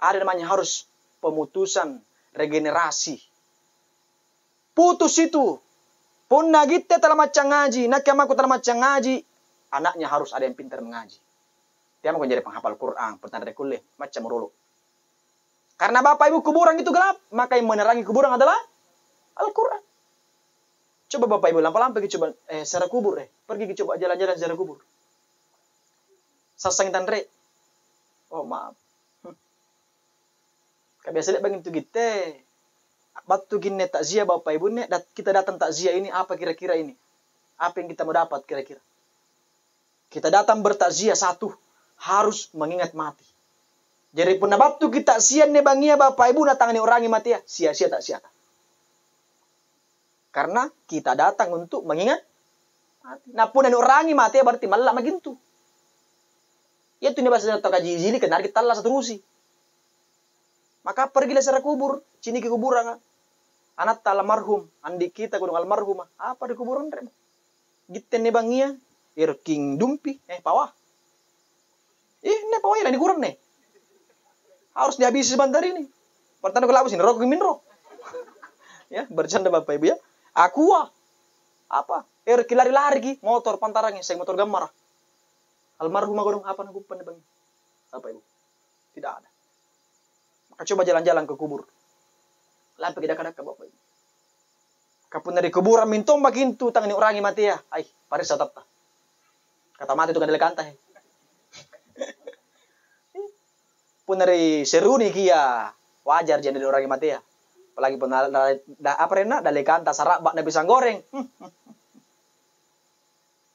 Ada namanya harus pemutusan regenerasi. Putus itu. Pun gitu telah macam ngaji, nak aku telah macam ngaji, anaknya harus ada yang pintar mengaji. Dia mau jadi penghafal Quran, petanda kuliah, macam rulu. Karena Bapak Ibu kuburan itu gelap, maka yang menerangi kuburan adalah Al-Quran. Coba Bapak Ibu lampa-lampa coba secara kubur pergi coba jalan-jalan secara kubur. Sasang tandre. Oh maaf. Biasa lihat begitu gitu. Batu gini takziah Bapak Ibu nih, kita datang takziah ini apa kira-kira ini? Apa yang kita mau dapat kira-kira? Kita datang bertakziah satu, harus mengingat mati. Jadi pun batu kita sian nih bangia Bapak Ibu datang nih orang mati ya, sia-sia tak sia. Karena kita datang untuk mengingat mati. Nah pun orang mati ya berarti malah begitu. Ya itu nih bahasa atau kaji jili kena kita lah seterusi. Maka pergilah secara kubur, sini ke kuburan. Anak tak almarhum, andi kita gunung almarhum. Apa di kuburan rem? Giten nih bangia, king dumpi, pawah. Nih pawah yang di kuburan nih. Harus dihabisi sebentar ini. Pertanda kelapa sini, rokok minro. Ya, bercanda Bapak Ibu ya. Aqua. Apa? Lari-lari ki, motor pantarangnya, saya motor gambar. Almarhum gunung apa nak kupan bang? Bapak Ibu? Tidak ada. Maka coba jalan-jalan ke kubur. Lampai kita kadang ke Bapak Ibu. Kapun dari kuburan mintom bagintu tangan orang mati ya. Ay, paris satap ta. Kata mati itu kan delekanta. Pun dari seru nih kia. Wajar jadi orang mati ya. Apalagi pun apa rena delekanta sarak bak na pisang goreng.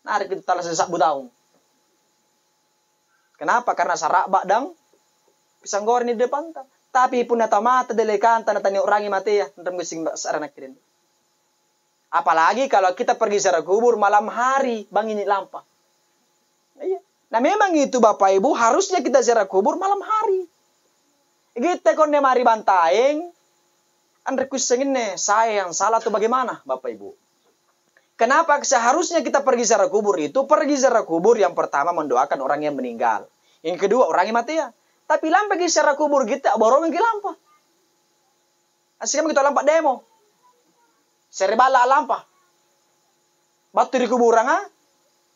Narik itu talas sesak butau. Kenapa? Karena sarak bak dang pisang goreng di depan ta. Tapi pun nata mata delekan tanah tani orang mati ya, nanti mesti saranak kirim. Apalagi kalau kita pergi secara kubur malam hari, bang ini lampa. Iya. Nah memang itu Bapak Ibu harusnya kita secara kubur malam hari. Kita konde mari bantaeng, andre kusengin nih saya yang salah atau bagaimana Bapak Ibu? Kenapa seharusnya kita pergi secara kubur itu? Pergi secara kubur yang pertama mendoakan orang yang meninggal, yang kedua orang yang mati ya. Tapi lampa ki secara kubur kita borong ki lampa. Asyik kita lampa demo. Serebala lampa. Batu di kuburan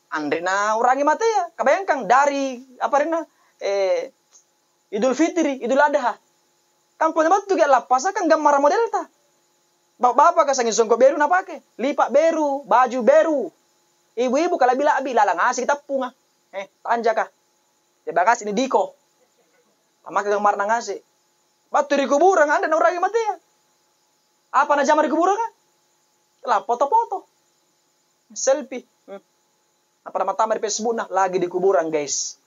andre na orang mati ya. Kebayangkan dari apa rena Idul Fitri, Idul Adha. Kampungnya batu ki lapas kan gambar model ta. Bapak kasangin songkok beru na pake. Lipat beru, baju beru. Ibu-ibu kalau bila abi lalang asik kita punga. Tanjaka. Terima kasih ini Diko. Maka gambar nangasi. Batu di kuburan ada orang yang mati ya. Apa na jamar di kuburan kan? Lah foto-foto. Selfie. Apa nama tamar di Facebook nah lagi di kuburan guys.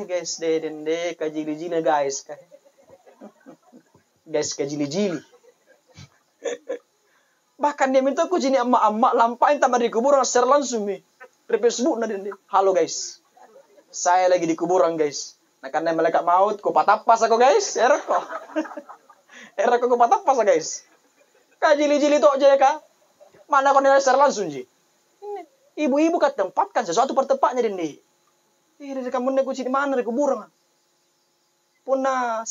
Guys dede kajili-jili guys. Guys kajili-jili. Bahkan dia minta aku jini emak-emak lampain tamar di kuburan secara langsung nih. Di Facebook nah dede. Halo guys. Saya lagi di kuburan guys. Nah karena malaikat maut, ku patapas aku guys. Erko ku patapas guys. Kajili-jili tuh aja ya. Mana kau nilai secara langsung ji. Ibu-ibu kan tempatkan sesuatu per tempatnya dindi. Dari kamu nih kuci di mana di kuburan. Punah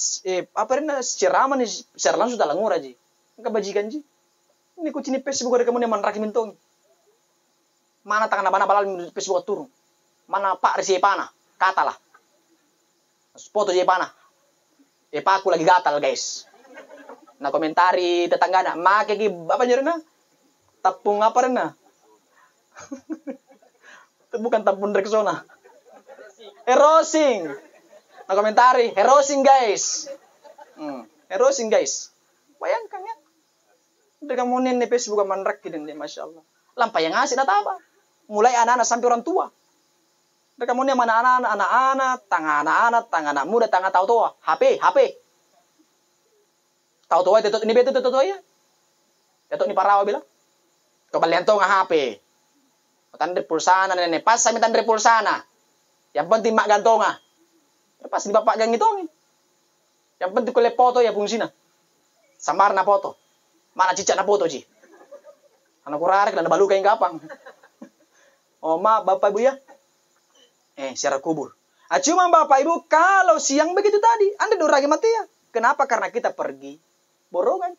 apa ini ceramah nih secara langsung tak langur aja. Enggak bajikan ji. Ini kuci di Facebook dari kamu nih manraki mintong. Mana tangan apa balal Facebook turun. Mana Pak Resi Pana. Katalah. Foto je panah. Pak aku lagi gatal guys. Nah komentari tetangga nak make ki apa nyerena? Tapung apa rena? Itu bukan tapung Rexona. Erosing. Nah komentari, erosing guys. Erosing guys. Bayangkan ya. Dari kamu nih Facebook manrek gini nih, Masya Allah. Lampa yang ngasih data apa? Mulai anak-anak sampai orang tua. Mereka mau mana anak-anak, tangan anak muda, tangan tahu tua, HP. Tahu tua itu ini betul ya. Itu ni parawa bilang. Kembalian to nga HP. Tandre pulsana nenek pas sa tandre pulsana. Yang penting mak gantonga. Pas di bapak gang itu. Yang penting kule foto ya fungsina. Samar na foto. Mana cicak na foto ji. Anak kurarek dan balu kain kapang. Oh ma bapak ibu ya. Secara kubur. Cuma bapak ibu kalau siang begitu tadi, Anda doragi mati ya. Kenapa? Karena kita pergi borongan.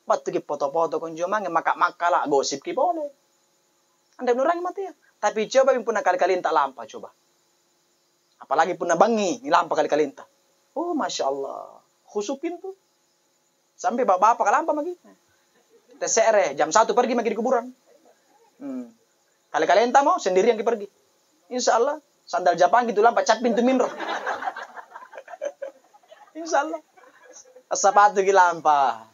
Batu ki foto-foto kunjungan maka lah gosip ki boleh. Anda doragi mati ya. Tapi coba yang pernah kali-kali tak lampa coba. Apalagi pernah bangi, ini lampa kali-kali tak. Oh masya Allah, khusupin tuh. Sampai bapak lampa lagi. TCR jam 1 pergi lagi di kuburan. Kali-kali entah mau sendiri yang pergi. Insya Allah sandal Jepang gitu lampa cat pintu minro. Insya Allah. Sepatu ki lampa.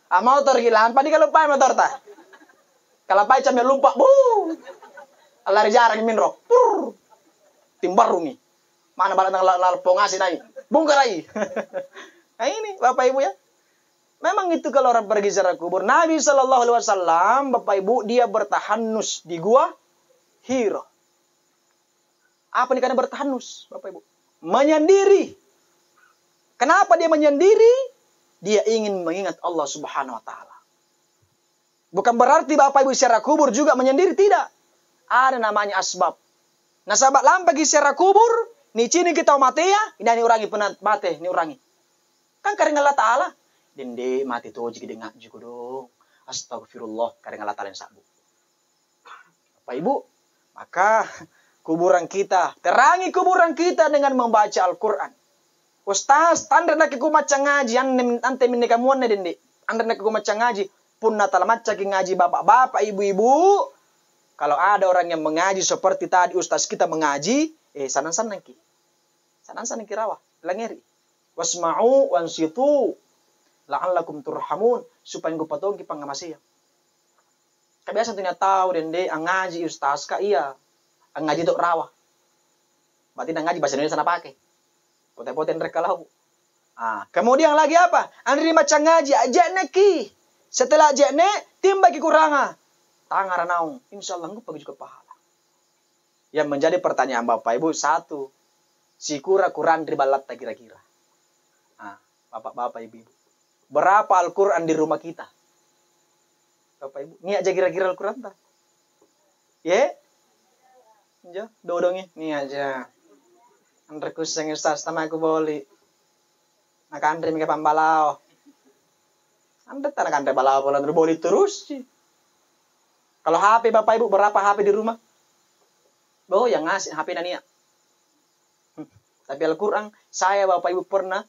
Motor ki lampa di kalau motor ta. Kalau pai camnya lupa, lari jarang minro. Timbar rumi. Mana balik nang lalpongasi nai. Bongkar ai. Nah ini Bapak Ibu ya. Memang itu kalau orang pergi ziarah kubur. Nabi Shallallahu Alaihi Wasallam, Bapak Ibu, dia bertahanus di gua Hira. Apa nih karena bertahanus, Bapak Ibu? Menyendiri. Kenapa dia menyendiri? Dia ingin mengingat Allah Subhanahu Wa Taala. Bukan berarti Bapak Ibu ziarah kubur juga menyendiri, tidak. Ada namanya asbab. Nah sahabat lampa di ziarah kubur, ni cini kita mati ya, ini urangi penat mati, ini urangi. Kan karena Allah Taala. Dende mati tuh jika dengar juga dong. Astagfirullah karena Allah Taala yang sabu. Bapak Ibu, maka kuburan kita, terangi kuburan kita dengan membaca Al-Quran. Ustaz, tanda nak ku maca ngaji, ante minne kamuan dende. Anda nak ku maca ngaji, pun natal maca ki ngaji bapak-bapak, ibu-ibu. Kalau ada orang yang mengaji seperti tadi Ustaz kita mengaji, sanan-sanan ki. Sanan-sanan ki rawa, langeri. Wasma'u wansitu la'allakum turhamun, supaya gue patong ki pangamasiya. Kebiasaan tuh tahu dende ang ngaji Ustaz ka iya. Ang ngaji tok rawa. Berarti ang ngaji bahasa Indonesia sana pakai. Pote-pote mereka lau. Kemudian lagi apa? Andri macam ngaji ajak neki. Setelah ajak ne, timba kekurangan. Tangan naung. Insyaallah gue pagi juga pahala. Yang menjadi pertanyaan Bapak Ibu satu. Si kurang ribalat tak kira-kira. Bapak-bapak Ibu-ibu. Berapa Al-Quran di rumah kita? Bapak Ibu. Ini aja kira-kira Al-Quran tak? Ya? Yeah? Dodongnya. Ini aja. Andre kuseng Ustaz. Sama aku boleh. Nak Andre mereka pambalao. Andre tak nak Andre balao. Andre boleh terus sih. Kalau HP Bapak Ibu. Berapa HP di rumah? Yang ngasih HP nania. Tapi Al-Quran. Saya Bapak Ibu pernah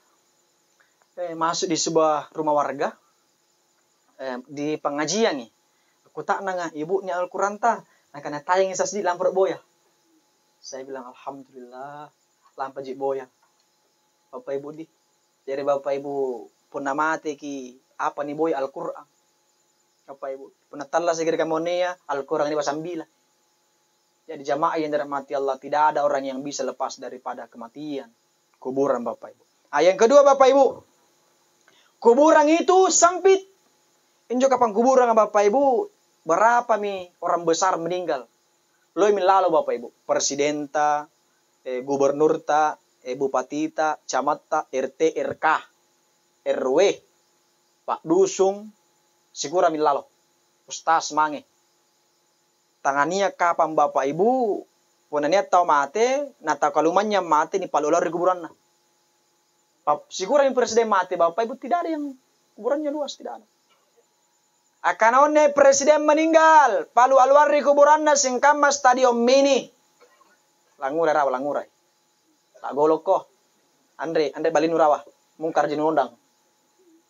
masuk di sebuah rumah warga di pengajian nih. Aku tak nanga ibunya Al-Quran ta. Nah karena tayang isa sedih lampu boya. Saya bilang alhamdulillah lampu jik boya. Bapak Ibu di. Jadi Bapak Ibu pernah mati ki apa nih boya Al-Quran. Bapak Ibu pernah talla segera kamonia Al-Quran ini pasambila. Jadi jamaah yang dirahmati Allah, tidak ada orang yang bisa lepas daripada kematian. Kuburan Bapak Ibu. Yang kedua Bapak Ibu. Kuburan itu sempit. Injo kapan kuburan Bapak Ibu. Berapa nih orang besar meninggal. Loi min lalu Bapak Ibu. Presidenta, gubernur ta, bupati ta, camat ta, RT, RK, RW, Pak Dusung, sigura min lalu. Ustaz mange. Tangania kapan Bapak Ibu. Punanya tahu mate, nata kalumannya mate ni palulor di kuburan na. Sigura yang presiden mati Bapak Ibu tidak ada yang kuburannya luas, tidak ada. Akan onne presiden meninggal, palu alwar di kuburanna singkama stadion mini. Langurai rawa langurai. Tak golok kok. Andre balinu rawa. Mungkar jin undang.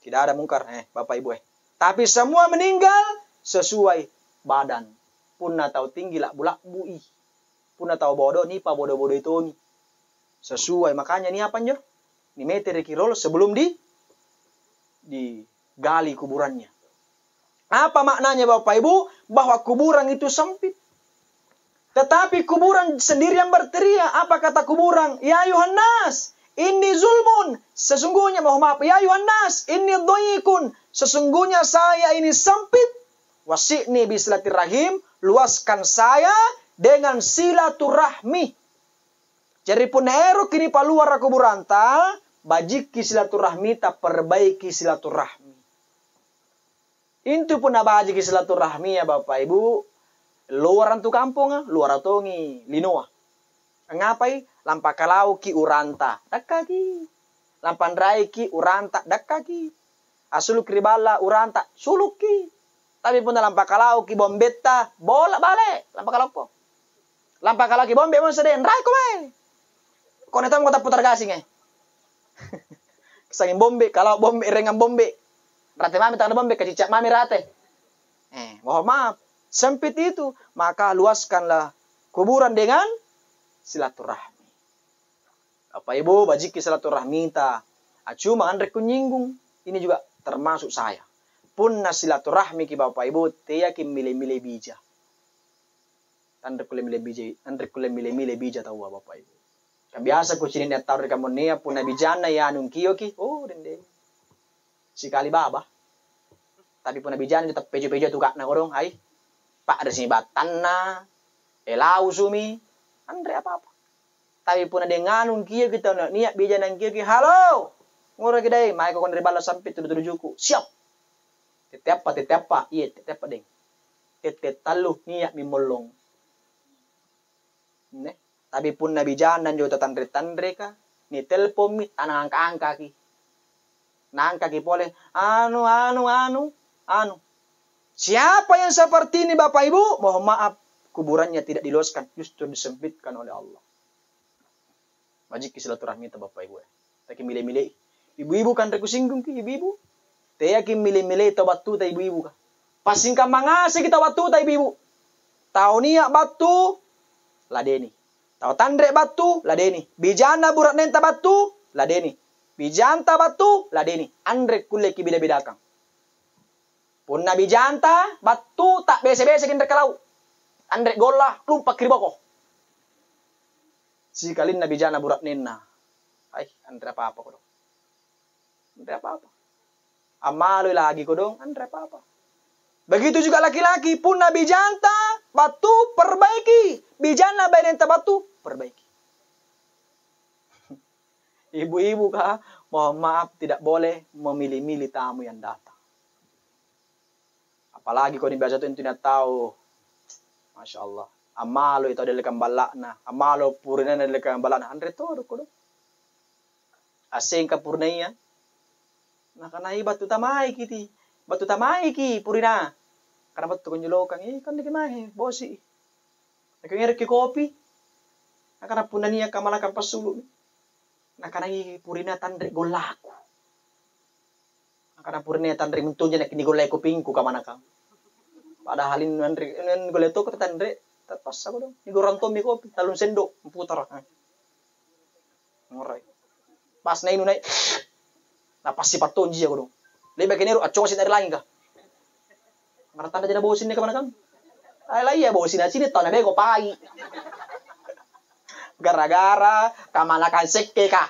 Tidak ada mungkar Bapak Ibu Tapi semua meninggal sesuai badan. Punna tahu tinggi lah bulak bui. Punna tahu bodoh nih pa bodoh-bodoh itu nih. Sesuai makanya nih apa njo? Ini meter kirol sebelum digali kuburannya. Apa maknanya Bapak Ibu? Bahwa kuburan itu sempit. Tetapi kuburan sendiri yang berteriak. Apa kata kuburan? Ya Yohanes, ini zulmun. Sesungguhnya, mohon maaf. Ya Yohanes, ini doyikun. Sesungguhnya saya ini sempit. Wasi'ni bisilatirrahim. Luaskan saya dengan silaturahmi. Jadi pun ero kini paluar kuburan ta. Bajiki silaturahmi ta perbaiki silaturahmi. Itu pun bajiki silaturahmi ya Bapak Ibu. Luaran tu kampung, luar tongi linoa. Ngapai? Lampa kalau ki uranta, dakaki. Lampan rai ki uranta, dakaki. Asulu kribala uranta, suluki. Tapi pun lampa kalau ki bombetta, bola bale. Lampa kalau po. Lampa kalau ki bombe mo seden, rai ko mai. Kone tam kota putar gasing Kesangin bombe, kalau bombe rengan bombe. Rate mami tak ada bombe, kecicak mami rate. Mohon maaf. Sempit itu, maka luaskanlah kuburan dengan silaturahmi. Bapak Ibu, bajiki silaturahmi ta. Cuma andrek kunyinggung, ini juga termasuk saya. Punna silaturahmi ki Bapak Ibu, teya ki mile-mile bija. Andrek kule mile-mile bija tahu Bapak Ibu. Kan biasa ku cinin net tahu rekamun nia punna bijana ya anung kiyo ki. Oh, dende. Sikali baba. Tapi punna bijana tetap pejo-pejo tu kak na korong, hai. Pak ada sini batanna, elau sumi, andre apa-apa. Tapi pun ada nganung kia kita nak niat bija nang kia, halo, ngora kedai, mai kau dari balas sampai tujuku, siap. Tetiap apa, iya tetiap apa deng. Tetet talu niat mimolong. Ne, tapi pun nabi janan juga tandre ka, ni telpon mi tanang angka ki, nangka ki boleh, anu. Siapa yang seperti ini Bapak Ibu? Mohon maaf, kuburannya tidak diluaskan, justru disempitkan oleh Allah. Majik silaturahmi itu Bapak Ibu. Tapi milih-milih. Ibu-ibu kan reku singgung ki ibu-ibu. Taya ki milih-milih itu batu ta ibu-ibu ka. Pasingkan mangase kita batu ta ibu-ibu. Tahu niak batu, ladeni. Tahu tandrek batu, ladeni. Bijana burak nenta batu, ladeni. Bijanta batu, ladeni. Andrek kulle ki beda-bedakan. Pun nabi janta, batu tak bese-bese kinder kalau. Andrek golah, lumpak kiriboko. Sikalin nabi jana burak nena. Ay, andre apa-apa ko dong. Andre apa-apa. Amaloy lagi ko dong, andre apa-apa. Begitu juga laki-laki, pun nabi janta, batu perbaiki. Bijana bainenta batu, perbaiki. Ibu-ibu kah, mohon maaf tidak boleh memilih-milih tamu yang datang. Apalagi kau ni biasa tu tidak tahu. Masya Allah. Amalo itu adalah balak na. Amalo purina adalah balak na. Andre to ko do. Asing ka purnaiya. Nakanai batu tamai kiti. Batu tamai ki purina. Karena batu kunjulokan kan di kemai bosi. Nakangir ki kopi. Nakana punaniya kamalakan pasulu. Nakanai purina tandre golaku. Karena purnia tandre muntunnya nak ni golai kupingku ka manaka. Padahal ini golai to ko tandre terpas ako dong. Ni goranto mi kopi talun sendok putar. Ngorai. Pas na inunay. Napas si patonji ako dong. Lebih kenero acong sin dari lain ka. Marata na dina bosin ni ka manaka. Ay lai ya bosin na sini to na bego pai. Gara-gara kamanakan sekke ka.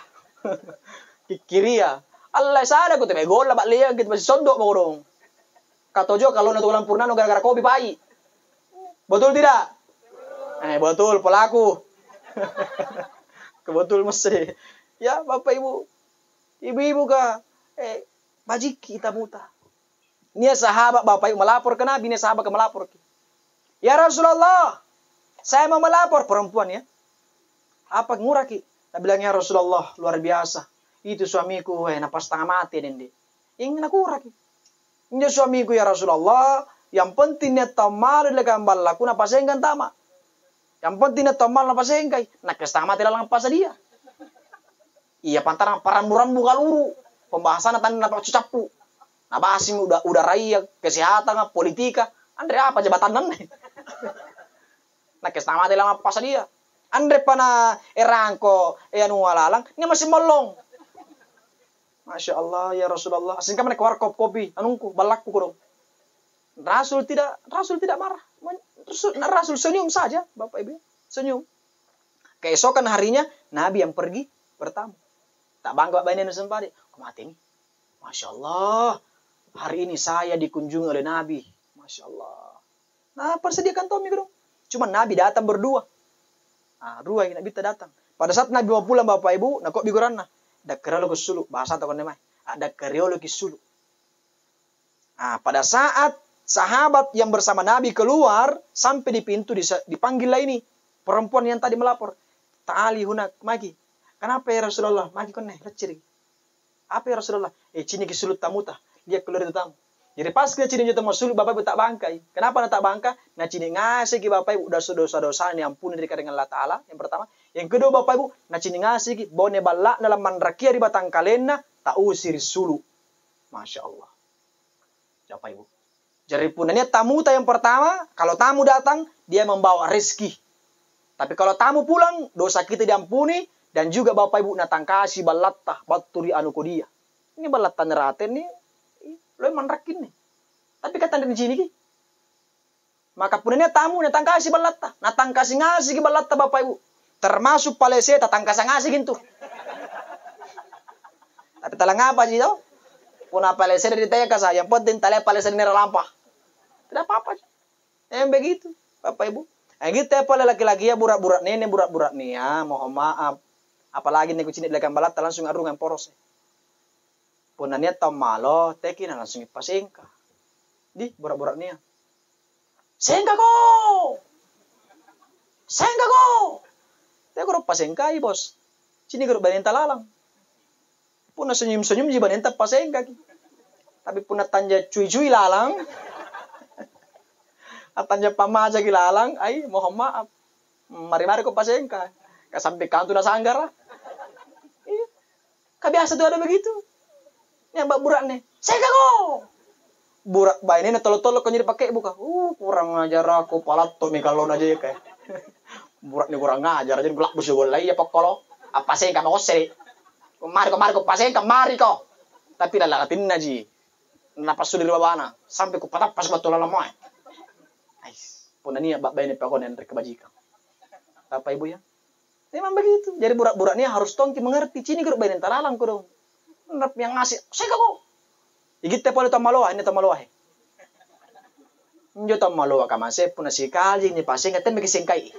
Kikiria. Allah sana ko tebe gol labak liya gitu masih sondok mo dong. Katojo kalau natulang purnano gara-gara kopi pai. Betul tidak? Betul pelaku. Kebetul mesti. Ya Bapak Ibu. Ibu-ibu ka bajik kita muta. Nia sahabat Bapak Ibu melapor ke Nabi, nia sahabat ke melapor. Ya Rasulullah, saya mau melapor perempuan ya. Apa nguraki? Nabi bilang ya Rasulullah, luar biasa. Itu suamiku, napas setengah mati dende. Ingin aku raki. Ini suamiku ya Rasulullah. Yang penting dia tamal lekan balaku napas enggan tama. Yang penting dia tamal napas enggai. Nak setengah mati dalam pas dia. Iya pantaran parambu-rambu kaluru. Pembahasan tadi napas cucapu. Nabasim udah raya kesehatan politika. Andre apa jabatan nane? Nak setengah mati dalam pas dia. Andre pana erangko anu alalang. Ini masih melong. Masya Allah ya Rasulullah. Asing kami keluar kopi, anungku, balakku kurung. Rasul tidak marah. Terus Rasul senyum saja, Bapak Ibu. Senyum. Keesokan harinya, Nabi yang pergi pertama. Tak bangga Bapak Ibu sempadi. Mati ini. Masya Allah. Hari ini saya dikunjungi oleh Nabi. Masya Allah. Nah, persediakan Tommy dong. Cuma Nabi datang berdua. Nah, dua yang Nabi datang. Pada saat Nabi mau pulang Bapak Ibu, nak kok biguran nah. Ada kerolo ke sulu. Bahasa takon nemai. Ada kerolo ke sulu. Nah, pada saat sahabat yang bersama Nabi keluar, sampai di pintu dipanggillah ini. Perempuan yang tadi melapor. Ta'ali hunak magi. Kenapa ya Rasulullah? Magi kon leceri. Apa ya Rasulullah? Cini ke sulut tamuta. Dia keluar itu tamu. Jadi pas ke cini itu sulut Bapak Ibu tak bangkai. Kenapa tak bangka? Nah cini ngasih ke Bapak Ibu udah dosa-dosa ini ampuni dari dengan Allah Ta'ala. Yang pertama. Yang kedua Bapak Ibu. Nah cini ngasih ke bone balak dalam mandrakia di batang kalena. Tak usir sulu. Masya Allah. Bapak Ibu. Jadi punanya tamu yang pertama. Kalau tamu datang. Dia membawa rezeki. Tapi kalau tamu pulang. Dosa kita diampuni. Dan juga Bapak Ibu natang kasih balatta baturi anu kodia. Ini balatta neraten nih. Lo manrakin nih. Tapi kata dari sini ki. Maka punanya tamu natang kasih balatta. Natang kasih ngasih ki balatta Bapak Ibu. Termasuk palese tatang kasih ngasih gitu. Tapi talang apa sih tau? Puna palese dari tanya kasih. Yang penting tali palese nera lampah. Tidak apa-apa. Yang begitu Bapak Ibu. Yang gitu ya pala laki-laki ya burak-burak nenek burak-burak nih ya. Mohon maaf. Apalagi nih kucing lekan balat langsung arungan poros. Punanya tamalo tekin langsung ipasengka. Di burak-burak nih. Sengka ko. Sengka ko. Teh ko pasengkai bos. Sini ko banin talalang. Puna senyum-senyum ji banin pasengka. Tapi puna tanja cuy-cuy lalang. Tanja pamaja gilalang, ay mohon maaf. Mari-mari ko pasengka. Kasampai kanto na sanggar lah. Iya. Kabiasa tuh ada begitu. Yang mbak burak nih. Sengka ko. Burak bayi ini tolok-tolok kan jadi pakai buka. Kurang ngajar aku palato nih kalau aja ya kayak. Burak nih kurang ngajar aja belak busuk lagi ya pokolo. Apa sengka mau seri. Mari ko pasengka mari ko. Tapi lalakatin naji. Napas sudah di babana sampai ku patah pas betul lama. Ais. Punanya bayi ini pakon yang kebajikan. Bapak Ibu ya. Memang begitu. Jadi burak-burak ini harus tongki mengerti. Cini keruk bayi talalang kurung. Nap yang ngasih. Saya kau. Igit te pole tamaloa. Ini tamaloa he. Njo tamaloa kamase. Puna si kali ini paseng. Ngeten bagi singkai.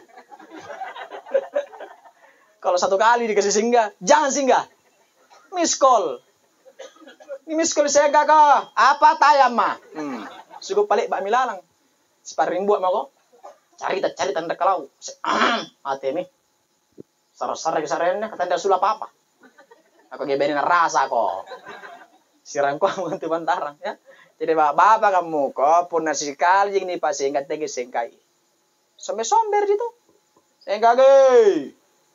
Kalau satu kali dikasih singgah. Jangan singgah. Miss call. Ini miss call saya kakak. Apa tayam mah? Sugup balik bak milalang. Sparring buat mako. Cari tanda kalau. Mati nih. Sarah kesarannya katanya sulah apa? Aku geberin rasa kok. Sirangku untuk bantarang ya. Jadi bapak kamu kok pun nasi kali ini pas singkat tegi singkai. Sampai somber gitu. Singkai ge.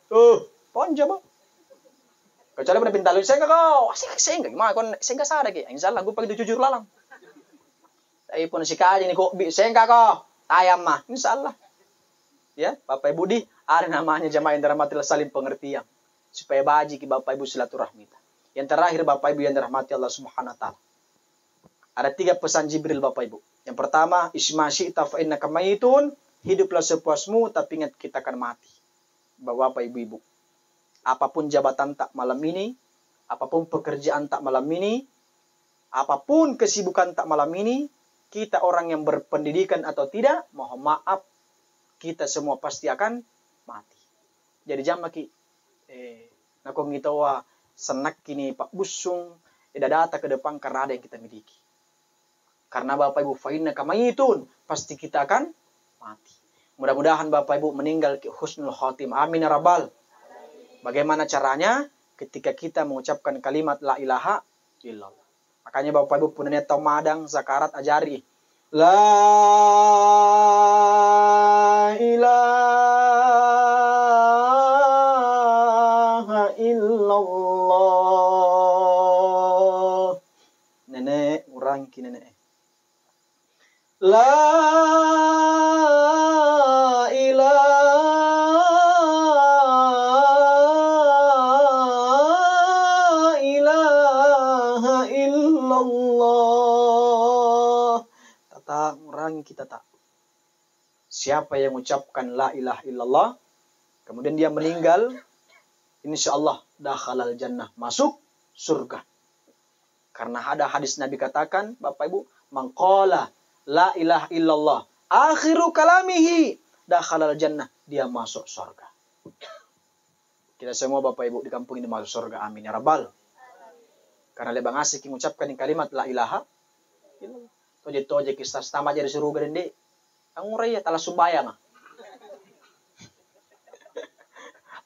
Tuh, ponjo bang. Kecuali pada pintalu singkai kau. Asik singkai gimana kon singkai sada ge. Insyaallah gue pakai jujur lalang. Tapi pun nasi kali ini kok singkai kok. Ayam mah insyaallah. Ya, Bapak Ibu di ada namanya jamaah yang dirahmati saling pengertian supaya baji ke Bapak Ibu silaturahmi. Yang terakhir Bapak Ibu yang dirahmati Allah Subhanahu wa taala. Ada 3 pesan Jibril Bapak Ibu. Yang pertama, isma syi'ta fa innaka mayitun, hiduplah sepuasmu tapi ingat kita akan mati. Bapak Ibu-ibu. Apapun jabatan tak malam ini, apapun pekerjaan tak malam ini, apapun kesibukan tak malam ini, kita orang yang berpendidikan atau tidak, mohon maaf, kita semua pasti akan mati. Jadi jangan maki nakong itawa senak kini Pak Busung data ke depan karena ada yang kita miliki. Karena Bapak Ibu fa'inna kamayitun, pasti kita akan mati. Mudah-mudahan Bapak Ibu meninggal ke husnul khatim. Amin ya rabbal. Bagaimana caranya? Ketika kita mengucapkan kalimat la ilaha illallah. Makanya Bapak Ibu punanya tamadang zakarat ajari. La ilaha illallah. Nenek, orang ki nenek. La ilaha illallah. Tata orang kita tak. Siapa yang mengucapkan la ilaha illallah, kemudian dia meninggal, insyaallah dakhalal jannah, masuk surga. Karena ada hadis Nabi katakan, Bapak Ibu, man qala la ilaha illallah akhiru kalamihi dakhalal jannah, dia masuk surga. Kita semua Bapak Ibu di kampung ini masuk surga, amin ya rabbal. Karena lebang asik mengucapkan kalimat la ilaha illallah. Toje kisah setama jadi surga dende. Ang ya talah sumbayang.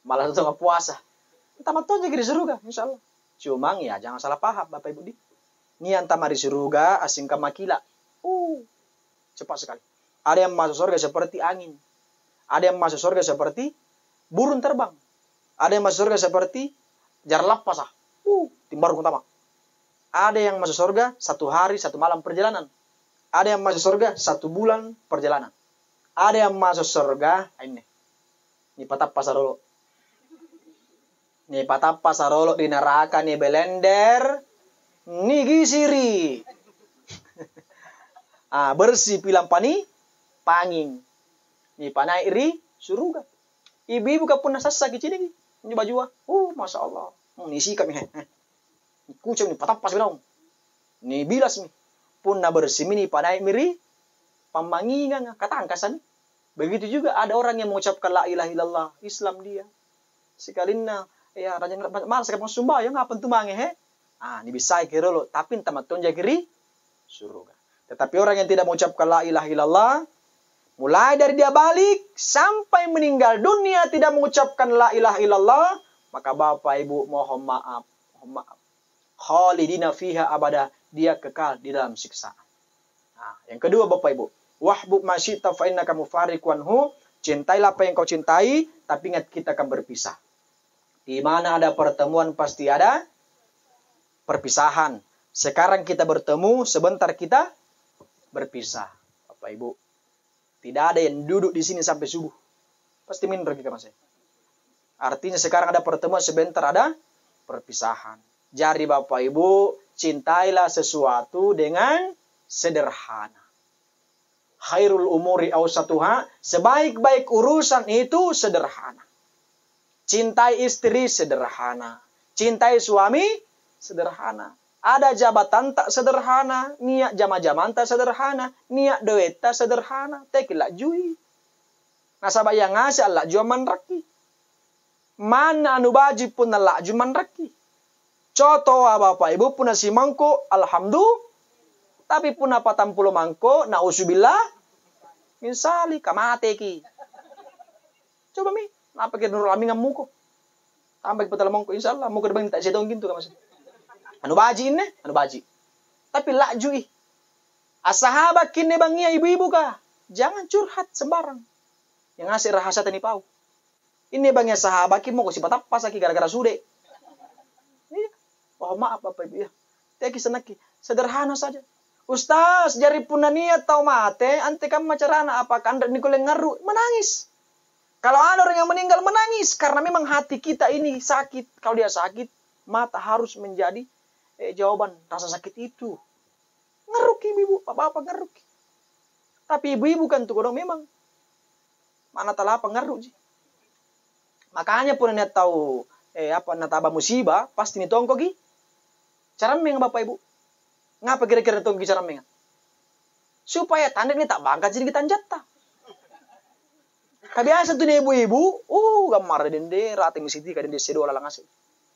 Malah itu nggak puasa. Tamat toje di surga, insyaallah. Cuma ya jangan salah paham Bapak Ibu di. Nian tamari surga asing kamakila. Cepat sekali. Ada yang masuk surga seperti angin. Ada yang masuk surga seperti burung terbang. Ada yang masuk surga seperti jarlap pasah. Timbar utama. Ada yang masuk surga 1 hari 1 malam perjalanan. Ada yang masuk surga 1 bulan perjalanan. Ada yang masuk surga ini patap pasarolo. Ni patap pasarolo di neraka ni belender. Ni gisiri. Bersih pilang pani panging. Ni panai iri surga. Ibu-ibu kapun nasasa kicini. Ini baju masya Allah. Ni sikap ni. Kucing ni patap pas bilang. Ni bilas ni. Pun na bersih ni panai miri pamangingan katangkasan. Begitu juga ada orang yang mengucapkan la ilaha illallah, Islam dia. Sekalina ya raja malas kapang sumbayang apa tu mange ni bisa kira lo tapi tamat tonja kiri surga. Tetapi orang yang tidak mengucapkan la ilaha illallah, mulai dari dia balik sampai meninggal dunia tidak mengucapkan la ilaha illallah, maka Bapak Ibu mohon maaf. Khalidina fiha abada, dia kekal di dalam siksaan. Yang kedua Bapak Ibu, wahbub masyita fa innaka mufariqun hu, cintailah apa yang kau cintai, tapi ingat kita akan berpisah. Di mana ada pertemuan pasti ada perpisahan. Sekarang kita bertemu, sebentar kita berpisah. Bapak Ibu, tidak ada yang duduk di sini sampai subuh. Pasti minum kita masih. Artinya sekarang ada pertemuan, sebentar ada perpisahan. Jadi Bapak Ibu, cintailah sesuatu dengan sederhana. Khairul umuri awsatuha, sebaik-baik urusan itu sederhana. Cintai istri sederhana. Cintai suami sederhana. Ada jabatan tak sederhana, niat jama-jaman tak sederhana, niat duit tak sederhana, tekilak jui. Nasabah yang ngasih Allah juaman raki. Mana anu baji pun Allah juaman raki. Contoh Bapak Ibu puna si mangko, alhamdulillah. Tapi puna 40 mangko, na'usubillah. Minsali, kamate ki. Coba mi, apa kita nurul amin ngamuko. Tambah kita mangko, insyaAllah. Muka depan tak sedong gitu kamas. Anu baji ini, anu baji. Tapi lakjui. Asahabak kini bangia ibu-ibu kah? Jangan curhat sembarang. Yang ngasih rahasia tani pau. Ini bangia sahabat ki mau sifat apa saki gara-gara sude. Oh maaf Bapak Ibu ya. Teki senaki. Sederhana saja. Ustaz, jari punania tau mate, ante kamu macarana apakah anda nikoleng ngaru? Menangis. Kalau ada orang yang meninggal menangis. Karena memang hati kita ini sakit. Kalau dia sakit, mata harus menjadi jawaban rasa sakit itu. Ngeruk ibu, apa-apa ngeruk. Tapi ibu-ibu kan tuh kodong memang. Mana talah apa ngeruk sih. Makanya pun niat tahu nataba musibah, pasti nitongkogi. Carameng Bapak Ibu. Ngapa kira-kira tonggi carameng? Supaya tanda ini tak bangkat jadi kita jatah. Kabiasa tuh nih ibu-ibu, gamar dende rati misiti kadende sedo lalang asih.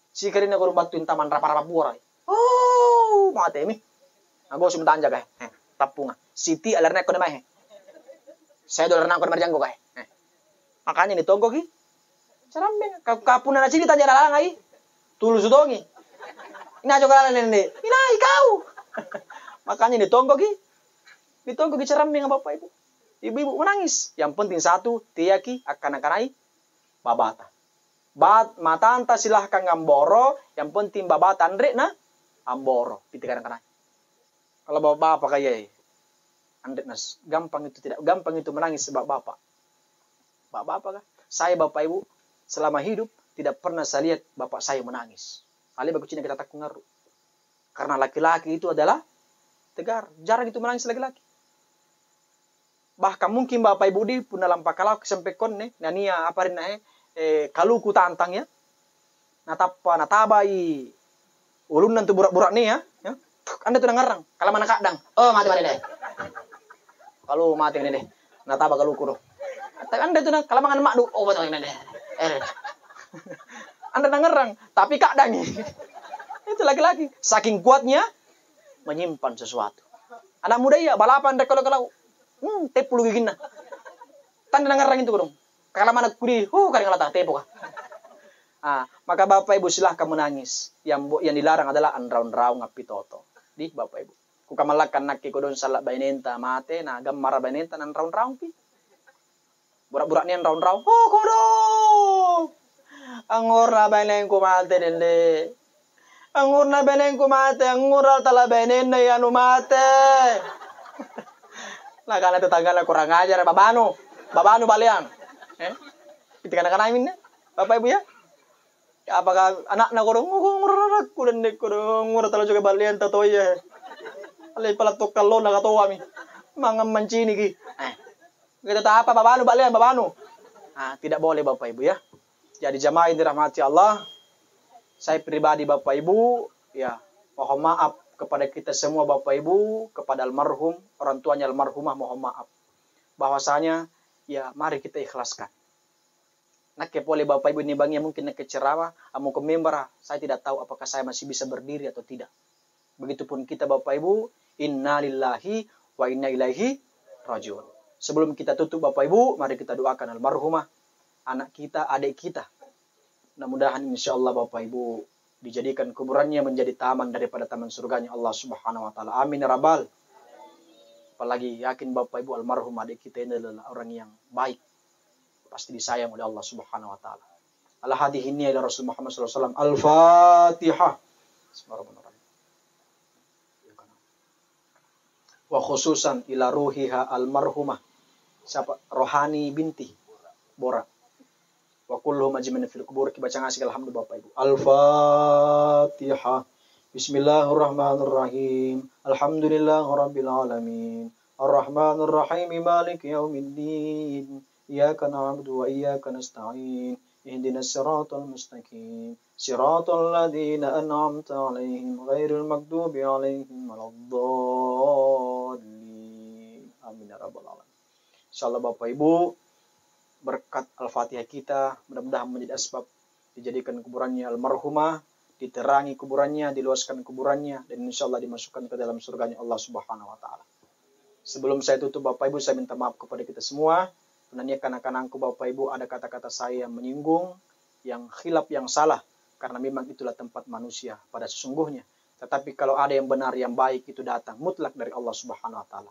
Si karina ko batuin taman rapa-rapa burai. Mate mi. Aku sum tanja kae. Tapunga. Siti alarna ko na mai. Saya dolar nang ko marjanggo kae. Makanya nih tonggo ki. Carameng kapuna na sini tanja lalang ai. Tulus dongi. Ina jogalan nende. Ina kau. Makanya ditonggo ki. Ditonggo ki carameng Bapak Ibu. Ibu-ibu menangis. Yang penting satu, tiyaki akan akanai babata. Mata anta silahkan ngamboro, yang penting babata andre na amboro. Pitikan akanai. Kalau bapak kayak andre nas, gampang itu menangis sebab bapak. Bapak kah? Saya Bapak Ibu selama hidup tidak pernah saya lihat bapak saya menangis. Ali bagus cina kita takut ngaruh. Karena laki-laki itu adalah tegar. Jarang itu menangis laki-laki. Bahkan mungkin Bapak Ibu di pun dalam pakalau kesempekon nih, nania apa rin kalau ku tantang ya. Natabai ulun nanti burak-burak nih ya. Anda tuh ngarang, kalau mana kadang. Oh, mati deh. Kalau mati deh. Nataba kalau kudo. Tapi Anda tuh kalau mangan mak du, oh betul deh. Anda ngerang, tapi kadang itu laki-laki saking kuatnya menyimpan sesuatu. Anak muda ya balapan dek kalau tepuluh gigin nah. Tanda ngerang itu dong. Kalau mana kudi, kadang latah tepo kah. Maka Bapak Ibu silahkan menangis. Yang dilarang adalah anraun-raung ngapi toto. Di Bapak Ibu. Ku kamalakan nak kodon salak bainenta mate na gamara bainenta nan raun-raung pi. Burak-burak ni raun-raung. Kodon. Angor na bainen ko mate dende. Angor na bainen ko mate, angor tala bainen na yanu mate. Lah kana tetangga lah kurang ajar babano balian. Kita kana amin Bapak Ibu ya. Apakah anak na korong ngurarak ko dende korong ngura tala juga balian tato ya. Alay pala to kallo na katawa mi. Mga mancini ki. Kita tak apa babano balian babano. Tidak boleh Bapak Ibu ya. Jadi jamaah yang dirahmati Allah, saya pribadi Bapak Ibu, ya mohon maaf kepada kita semua Bapak Ibu, kepada almarhum, orang tuanya almarhumah mohon maaf. Bahwasanya, ya mari kita ikhlaskan. Nak boleh Bapak Ibu ini bangnya mungkin nak ceramah, amu ke member, saya tidak tahu apakah saya masih bisa berdiri atau tidak. Begitupun kita Bapak Ibu, inna lillahi wa inna ilaihi rajiun. Sebelum kita tutup Bapak Ibu, mari kita doakan almarhumah, anak kita, adik kita. Mudah-mudahan insya Allah Bapak Ibu dijadikan kuburannya menjadi taman daripada taman surganya Allah Subhanahu wa taala. Amin ya rabbal. Apalagi yakin Bapak Ibu almarhum adik kita ini adalah orang yang baik. Pasti disayang oleh Allah Subhanahu wa taala. Ala hadihinni ila Rasul Muhammad sallallahu alaihi wasallam. Al-Fatihah. Bismillahirrahmanirrahim. Wa khususan ila ruhiha almarhumah. Siapa? Rohani binti Bora. Wa kulluhum ajmain fil kubur. Baca ngasih alhamdulillah Bapak Ibu. Al-Fatihah. Bismillahirrahmanirrahim. Alhamdulillahirabbil alamin. Arrahmanir rahim. Maliki yaumiddin. Iyyaka na'budu wa iyyaka nasta'in. Ihdinas siratal mustaqim. Siratal ladzina an'amta 'alaihim ghairil maghdubi 'alaihim waladdallin. Amin ya rabbal alamin. Insyaallah Bapak Ibu, berkat Al-Fatihah kita mudah-mudahan menjadi asbab dijadikan kuburannya almarhumah, diterangi kuburannya, diluaskan kuburannya, dan insyaallah dimasukkan ke dalam surganya Allah Subhanahu wa taala. Sebelum saya tutup Bapak Ibu, saya minta maaf kepada kita semua. Karena kanak-kanakku Bapak Ibu ada kata-kata saya yang menyinggung, yang khilaf, yang salah, karena memang itulah tempat manusia pada sesungguhnya. Tetapi kalau ada yang benar, yang baik itu datang mutlak dari Allah Subhanahu wa taala.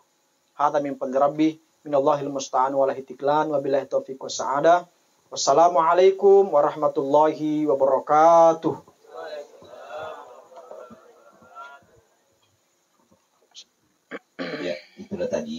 Hadza min fadli rabbi minallahil musta'an walahi tiklan wabillahi taufiq wassaada. Wassalamualaikum warahmatullahi wabarakatuh. Ya, itulah tadi